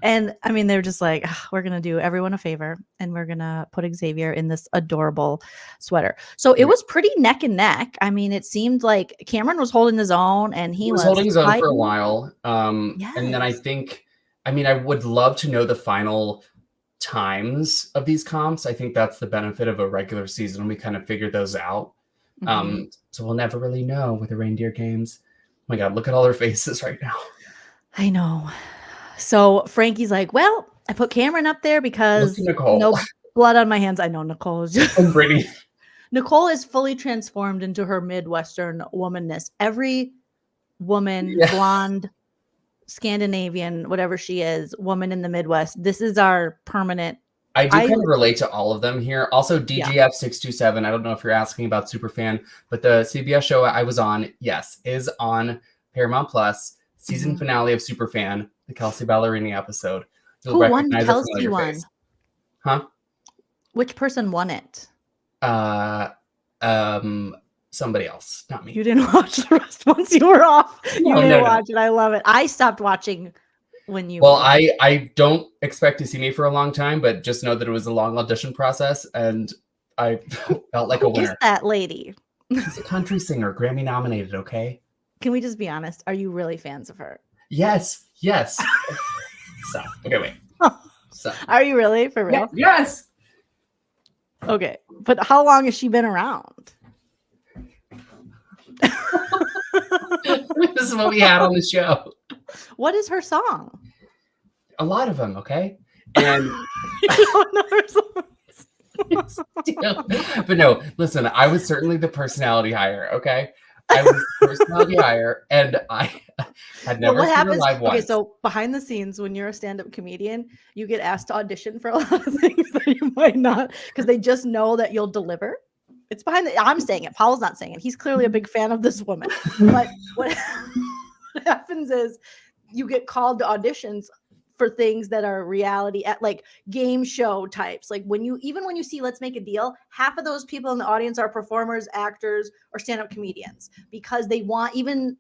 and I mean they're just like, "Ugh, we're gonna do everyone a favor and we're gonna put Xavier in this adorable sweater." So it Yeah. was pretty neck and neck. I mean, it seemed like Cameron was holding his own and He he was was holding his own for a fighting. while. And then I Yes. think, I mean, I would love to know the final times of these comps. I think that's the benefit of a regular season. We kind of figured those out. Mhm. So we'll never really know with the reindeer games. Oh my God, look at all their faces right now. I know. So Frankie's like, "Well, I put Cameron up there Look at because Nicole no blood on my hands." I know Nicole is just and Brittany. Nicole is fully transformed into her Midwestern womanness. Every woman, Yeah, blonde, Scandinavian, whatever she is, woman in the Midwest. This is our permanent. I do I kind of relate to all of them here. Also, Yeah. DGF627. I don't know if you're asking about Superfan, but the CBS show I was on, yes, is on Paramount Plus. Season Mhm. finale of Superfan, the Kelsey Ballerini episode. You'll Who won the recognize a Kelsey familiar one? face. Huh? Which person won it? Uh, Somebody else, not me. You didn't watch the rest once you were off. You No, didn't no, no. watch it. I love it. I stopped watching when you Well, were. I don't expect to see me for a long time, but just know that it was a long audition process, and I felt like a Who is winner. that lady? She's a country singer, Grammy nominated. Okay. Can we just be honest? Are you really fans of her? Yes. So okay, wait. So Are you really for real? yes. Okay, but how long has she been around? This is what we had on the show. What is her song? A lot of them. Okay. And You don't know her song. but no, listen. I was certainly the personality hire. Okay. I was the personality hire, and I had Well, never what seen her happens? live Okay, once. so behind the scenes, when you're a stand-up comedian, you get asked to audition for a lot of things that you might not, because they just know that you'll deliver. It's behind the. I'm saying it. Paul's not saying it. He's clearly a big fan of this woman. But what happens is you get called to auditions for things that are reality at like game show types. Like when you see Let's Make a Deal, half of those people in the audience are performers, actors, or stand-up comedians because they want even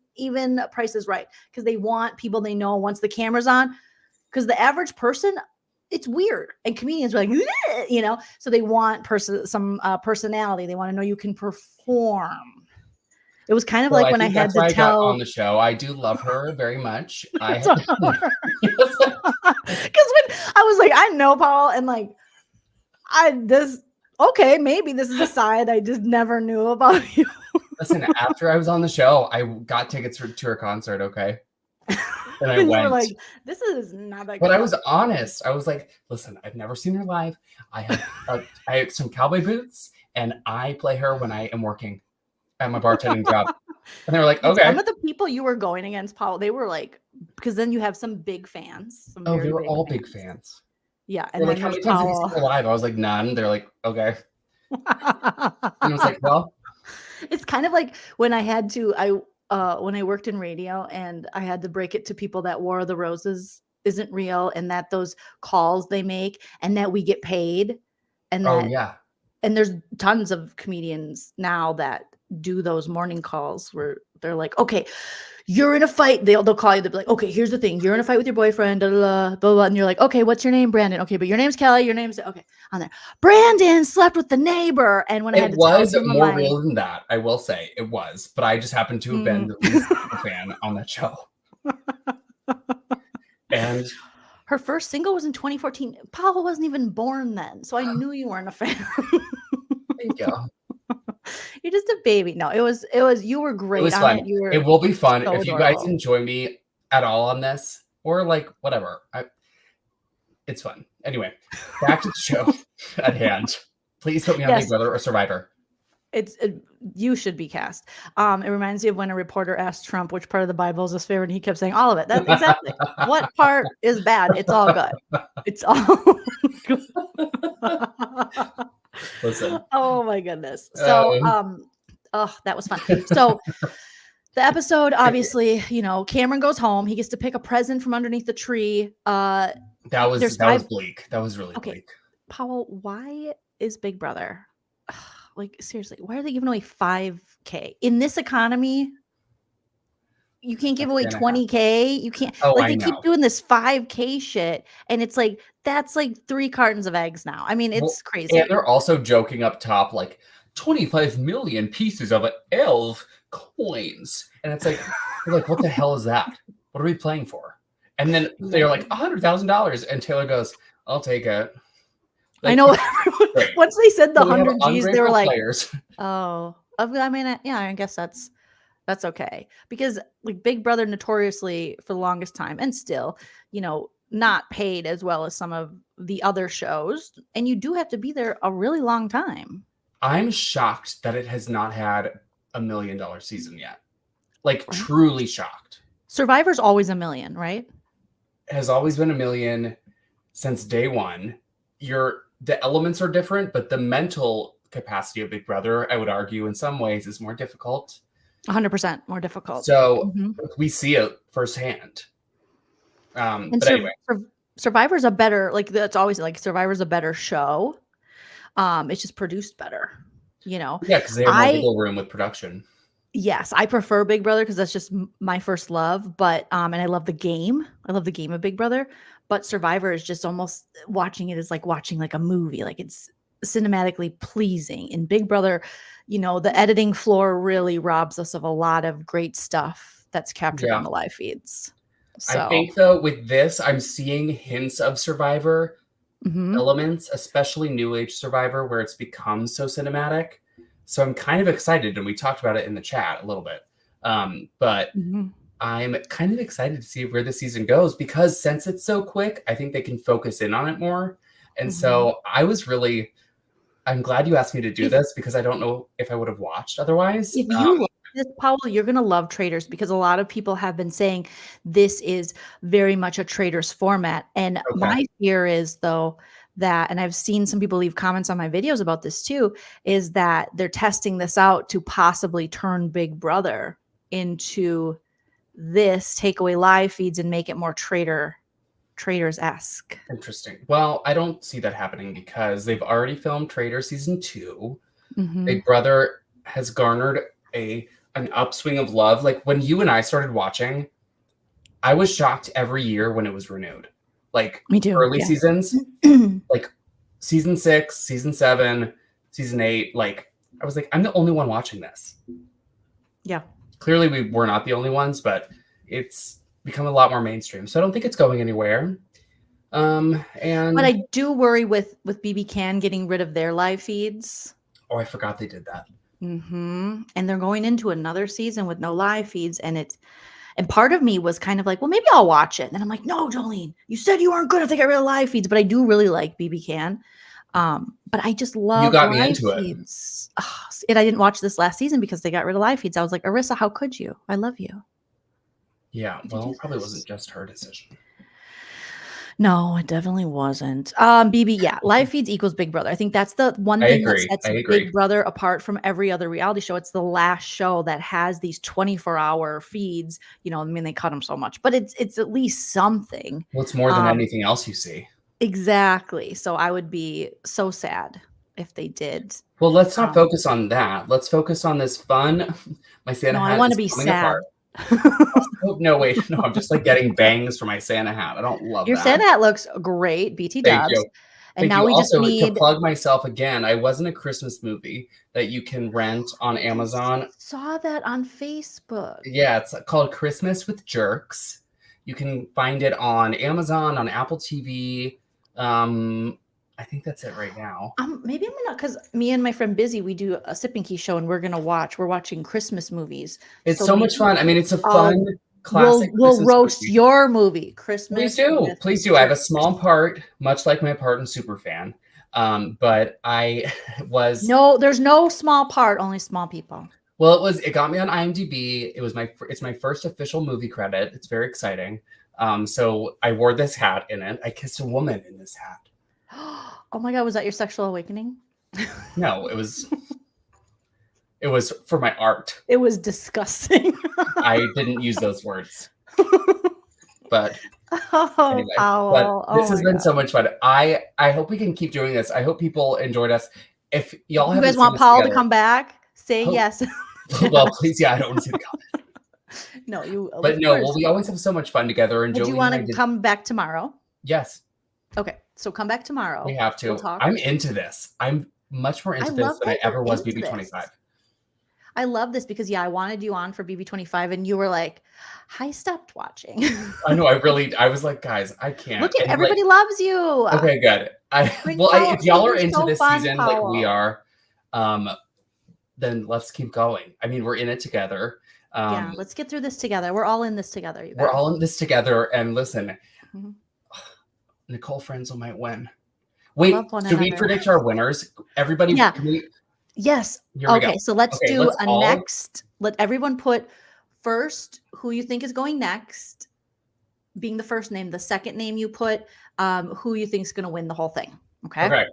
Price is Right because they want people they know once the camera's on. Because the average person, it's weird, and comedians are like, so they want some personality. They want to know you can perform. It was kind of Well, like I when I think had that's to why I got on tell. the show. I do love her very much. I Because when I was like, I know Paul, and like, okay, maybe this is a side I just never knew about you. listen. After I was on the show, I got tickets to her concert. Okay, and I And you went. were like, this is not that good. But I was honest. I was like, listen, I've never seen her live. I have some cowboy boots, and I play her when I am working at my bartending job. And they were like, okay. Some of the people you were going against, Paul, they were like, because then you have some big fans. Some Oh, very they were big all fans. big fans. Yeah, and They're then like, how there's many times have you Paul. seen her live? I was like, none. They're like, okay. And I was like, well, It's kind of like when I had to, when I worked in radio and I had to break it to people that War of the Roses isn't real and that those calls they make and that we get paid and oh that yeah. and there's tons of comedians now that do those morning calls where they're like, okay, you're in a fight. They'll call you. They'll be like, okay, here's the thing. You're in a fight with your boyfriend, blah, blah, blah, blah. And you're like, okay, what's your name? Brandon. Okay, but your name's Kelly. Your name's, okay, on there. Brandon slept with the neighbor. And when I had It to tell was some of more my, real than that, I will say. It was. But I just happened to have been the least fan on that show. And her first single was in 2014. Powell wasn't even born then. So I knew you weren't a fan. thank you. You're just a baby. No, it was, you were great It was on fun. it. You were, It will be fun so if you guys adorable. enjoy me at all on this, or like whatever. It's fun. Anyway, back to the show at hand. Please put me on Yes. Big Brother or Survivor. You should be cast. It reminds me of when a reporter asked Trump which part of the Bible is his favorite, and he kept saying all of it. That's exactly what part is bad. It's all good. It's all good. Listen. Oh my goodness. So that was fun. So the episode, obviously, Cameron goes home. He gets to pick a present from underneath the tree. That was bleak. That was really bleak. Powell, why is Big Brother? Like, seriously, why are they giving away $5K in this economy? You can't give away $20K. You can't. They keep doing this $5K shit, and it's like that's like 3 cartons of eggs now. I mean, it's crazy. And they're also joking up top like 25 million pieces of elf coins, and it's like, what the hell is that? What are we playing for? And then they're like $100,000, and Taylor goes, "I'll take it." I know. Once they said the 100 G's, they were like, players. "Oh, I mean, yeah, I guess that's okay." Because like Big Brother notoriously for the longest time, and still, not paid as well as some of the other shows, and you do have to be there a really long time. I'm shocked that it has not had a $1 million season yet. Like, truly shocked. Survivor's always $1 million, right? It has always been $1 million since day one. The elements are different, but the mental capacity of Big Brother, I would argue, in some ways is more difficult. 100% more difficult. So we see it firsthand. But anyway, Survivor's a better, that's always like Survivor's a better show. It's just produced better, Yeah, because they have more wiggle room with production. Yes, I prefer Big Brother because that's just my first love. But and I love the game. I love the game of Big Brother. But Survivor is just almost watching it is like watching like a movie. Like it's cinematically pleasing. In Big Brother, the editing floor really robs us of a lot of great stuff that's captured on the live feeds. So I think though with this, I'm seeing hints of Survivor elements, especially New Age Survivor, where it's become so cinematic. So I'm kind of excited, and we talked about it in the chat a little bit. But I'm kind of excited to see where the season goes, because since it's so quick, I think they can focus in on it more. And so I'm glad you asked me to do this, because I don't know if I would have watched otherwise. If you love this, Powell, you're going to love Traders, because a lot of people have been saying this is very much a Traders format. And my fear is, though, that, and I've seen some people leave comments on my videos about this too, is that they're testing this out to possibly turn Big Brother into this, take away live feeds and make it more Traders-esque. Interesting. Well, I don't see that happening, because they've already filmed Traders season 2. Big Brother has garnered an upswing of love. Like when you and I started watching, I was shocked every year when it was renewed. Like me too. Early seasons, like season 6, season 7, season 8. Like I was like, I'm the only one watching this. Yeah. Clearly we were not the only ones, but it's become a lot more mainstream. So I don't think it's going anywhere. But I do worry with BB Can getting rid of their live feeds. Oh, I forgot they did that. And they're going into another season with no live feeds, and part of me was kind of like, well, maybe I'll watch it. And then I'm like, no, Jolene, you said you weren't good if they got rid of live feeds, but I do really like BB Can. But I just love you got me live into feeds. And I didn't watch this last season because they got rid of live feeds. I was like, Arissa, how could you? I love you. Yeah, well, it probably wasn't just her decision. No, it definitely wasn't. BB, yeah, live feeds equals Big Brother. I think that's the one thing that sets Big Brother apart from every other reality show. It's the last show that has these 24-hour feeds. I mean, they cut them so much, but it's at least something. Well, it's more than anything else you see. Exactly. So I would be so sad if they did. Well, let's not focus on that. Let's focus on this fun. My Santa No, hat I want is to be coming sad. apart. Oh, no, wait. No, I'm just like getting bangs for my Santa hat. I don't love Your that. Santa hat looks great. BT Thank dubs. you. And Thank now you. we just Also, need. to plug myself again, I was in a Christmas movie that you can rent on Amazon. I saw that on Facebook. Yeah, it's called Christmas with Jerks. You can find it on Amazon, on Apple TV. I think that's it right now. Maybe I'm gonna, because me and my friend Busy, we do a Sip and Key show, and we're watching Christmas movies. It's so much fun. I mean, it's a fun classic. We'll roast movie. Your movie, Christmas. Please do. I have a small part, much like my part in Superfan. But I was there's no small part, only small people. Well, it got me on IMDb. It's my first official movie credit. It's very exciting. So I wore this hat in it. I kissed a woman in this hat. Oh my God, was that your sexual awakening? No, it was for my art. It was disgusting. I didn't use those words. But anyway, Powell. But this has been so much fun. I hope we can keep doing this. I hope people enjoyed us. If you guys want Powell to come back, say yes. Well, please, yeah, I don't want to see the comment. No, you. But no, well, we always have so much fun together. And do you want to come back tomorrow? Yes. Okay, so come back tomorrow. We have to. I'm into this. I'm much more into this than I ever was BB25. I love this because I wanted you on for BB25, and you were like, "I stopped watching." I know. I was like, guys, I can't. Look at everybody loves you. Okay, good. If y'all are into this season like we are, then let's keep going. I mean, we're in it together. Yeah, let's get through this together. We're all in this together. You guys. We're all in this together. And listen, Nicole Frenzel might win. Wait, should we predict our winners? Everybody. Yeah. Yes. Okay, so let's do next. Let everyone put first who you think is going next, being the first name. The second name you put who you think is going to win the whole thing. Okay. Okay.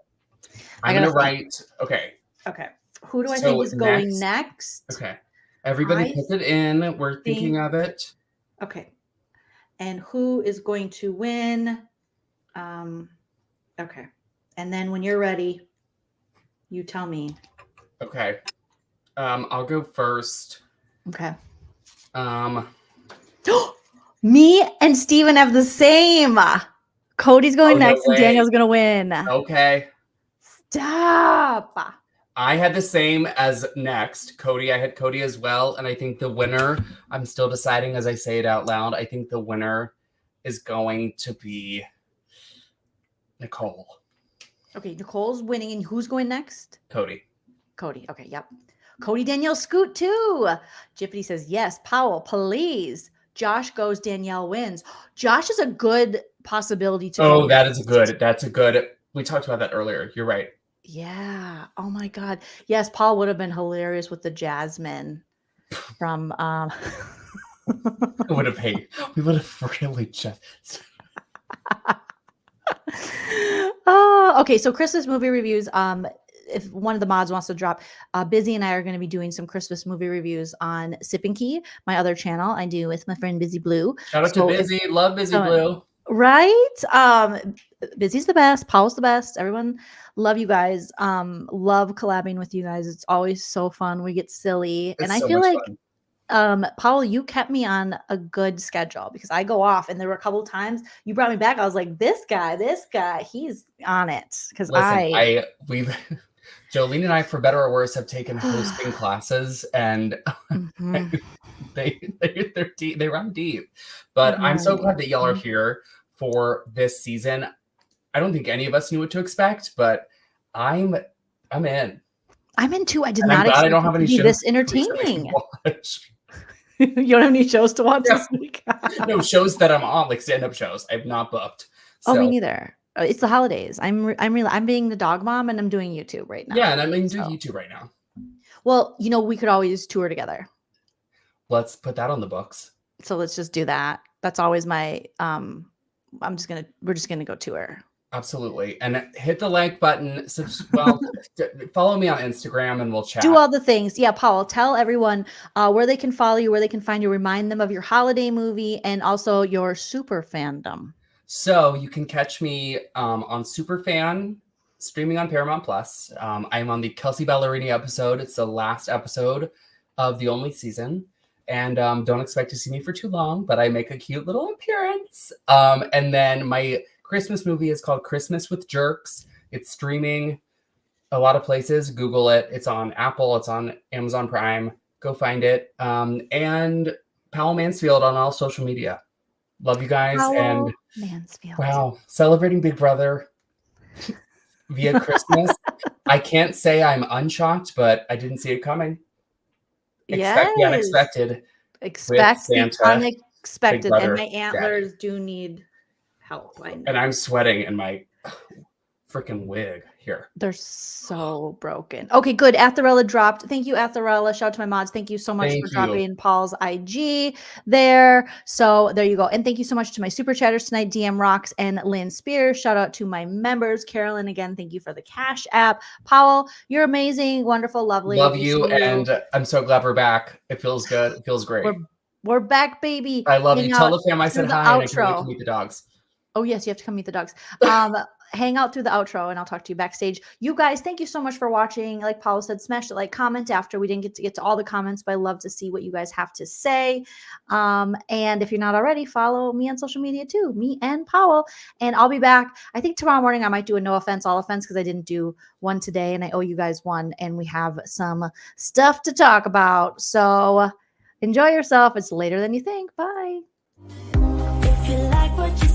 I'm going to write. Okay. Okay. Who do I think is going next? Okay. Everybody put it in. We're thinking of it. Okay. And who is going to win? Okay. And then when you're ready, you tell me. Okay. I'll go first. Okay. Me and Steven have the same. Cody's going next and Daniel's going to win. Okay. Stop. I had the same as next. Cody, I had Cody as well. And I think the winner, I'm still deciding as I say it out loud. I think the winner is going to be Nicole. Okay, Nicole's winning. And who's going next? Cody. Okay, yep. Cody, Danielle, Scoot too. Jippity says, yes. Powell, please. Josh goes, Danielle wins. Josh is a good possibility to go that's a good. We talked about that earlier. You're right. Yeah. Oh my God. Yes, Paul would have been hilarious with the Jasmine from We would have really just okay, so Christmas movie reviews. If one of the mods wants to drop, Busy and I are going to be doing some Christmas movie reviews on Sip and Key, my other channel I do with my friend Busy Blue. Shout out to Busy. Love Busy Blue. Right? Busy's the best. Paul's the best. Everyone love you guys. Love collabing with you guys. It's always so fun. We get silly. And I feel like Paul, you kept me on a good schedule because I go off, and there were a couple of times you brought me back. I was like, this guy, he's on it. Because Joleen and I, for better or worse, have taken hosting classes, and they run deep. But I'm so glad that y'all are here for this season. I don't think any of us knew what to expect, but I'm in. I'm in too. I did not expect it to be this entertaining. You don't have any shows to watch this week? No, shows that I'm on, like stand-up shows. I've not booked. So. Oh, me neither. It's the holidays. I'm being the dog mom, and I'm doing YouTube right now. Yeah, and I'm doing YouTube right now. Well, we could always tour together. Let's put that on the books. So let's just do that. That's always my we're just gonna go tour. Absolutely. And hit the like button. Follow me on Instagram and we'll chat. Do all the things. Yeah, Paul, tell everyone where they can follow you, where they can find you. Remind them of your holiday movie and also your super fandom. So you can catch me on Superfan streaming on Paramount Plus. I'm on the Kelsey Ballerini episode. It's the last episode of the only season. And don't expect to see me for too long, but I make a cute little appearance. And then my Christmas movie is called Christmas with Jerks. It's streaming a lot of places. Google it. It's on Apple. It's on Amazon Prime. Go find it. And Powell Mansfield on all social media. Love you guys. Powell and Mansfield. wow, celebrating Big Brother via Christmas. I can't say I'm unshocked, but I didn't see it coming. Expect the unexpected. Expect the Santa, unexpected. Big Brother, And my antlers do need help. I know. And I'm sweating in my freaking wig here. They're so broken. Okay, good. Atharella dropped. Thank you, Atharella. Shout out to my mods. Thank you so much for dropping Paul's IG there. So there you go. And thank you so much to my super chatters tonight, DM Rocks and Lynn Spears. Shout out to my members. Carolyn, again, thank you for the Cash App. Powell, you're amazing, wonderful, lovely. Love you. And I'm so glad we're back. It feels good. It feels great. We're back, baby. I love you. Tell the fam I said hi and I can't wait to meet the dogs. Oh, yes, you have to come meet the dogs. Hang out through the outro and I'll talk to you backstage. You guys, thank you so much for watching. Like Paul said, smash the like, comment after. We didn't get to all the comments, but I love to see what you guys have to say. And if you're not already, follow me on social media too, me and Powell. And I'll be back. I think tomorrow morning I might do a no offense, all offense, because I didn't do one today and I owe you guys one. And we have some stuff to talk about. So enjoy yourself. It's later than you think. Bye. If you like what you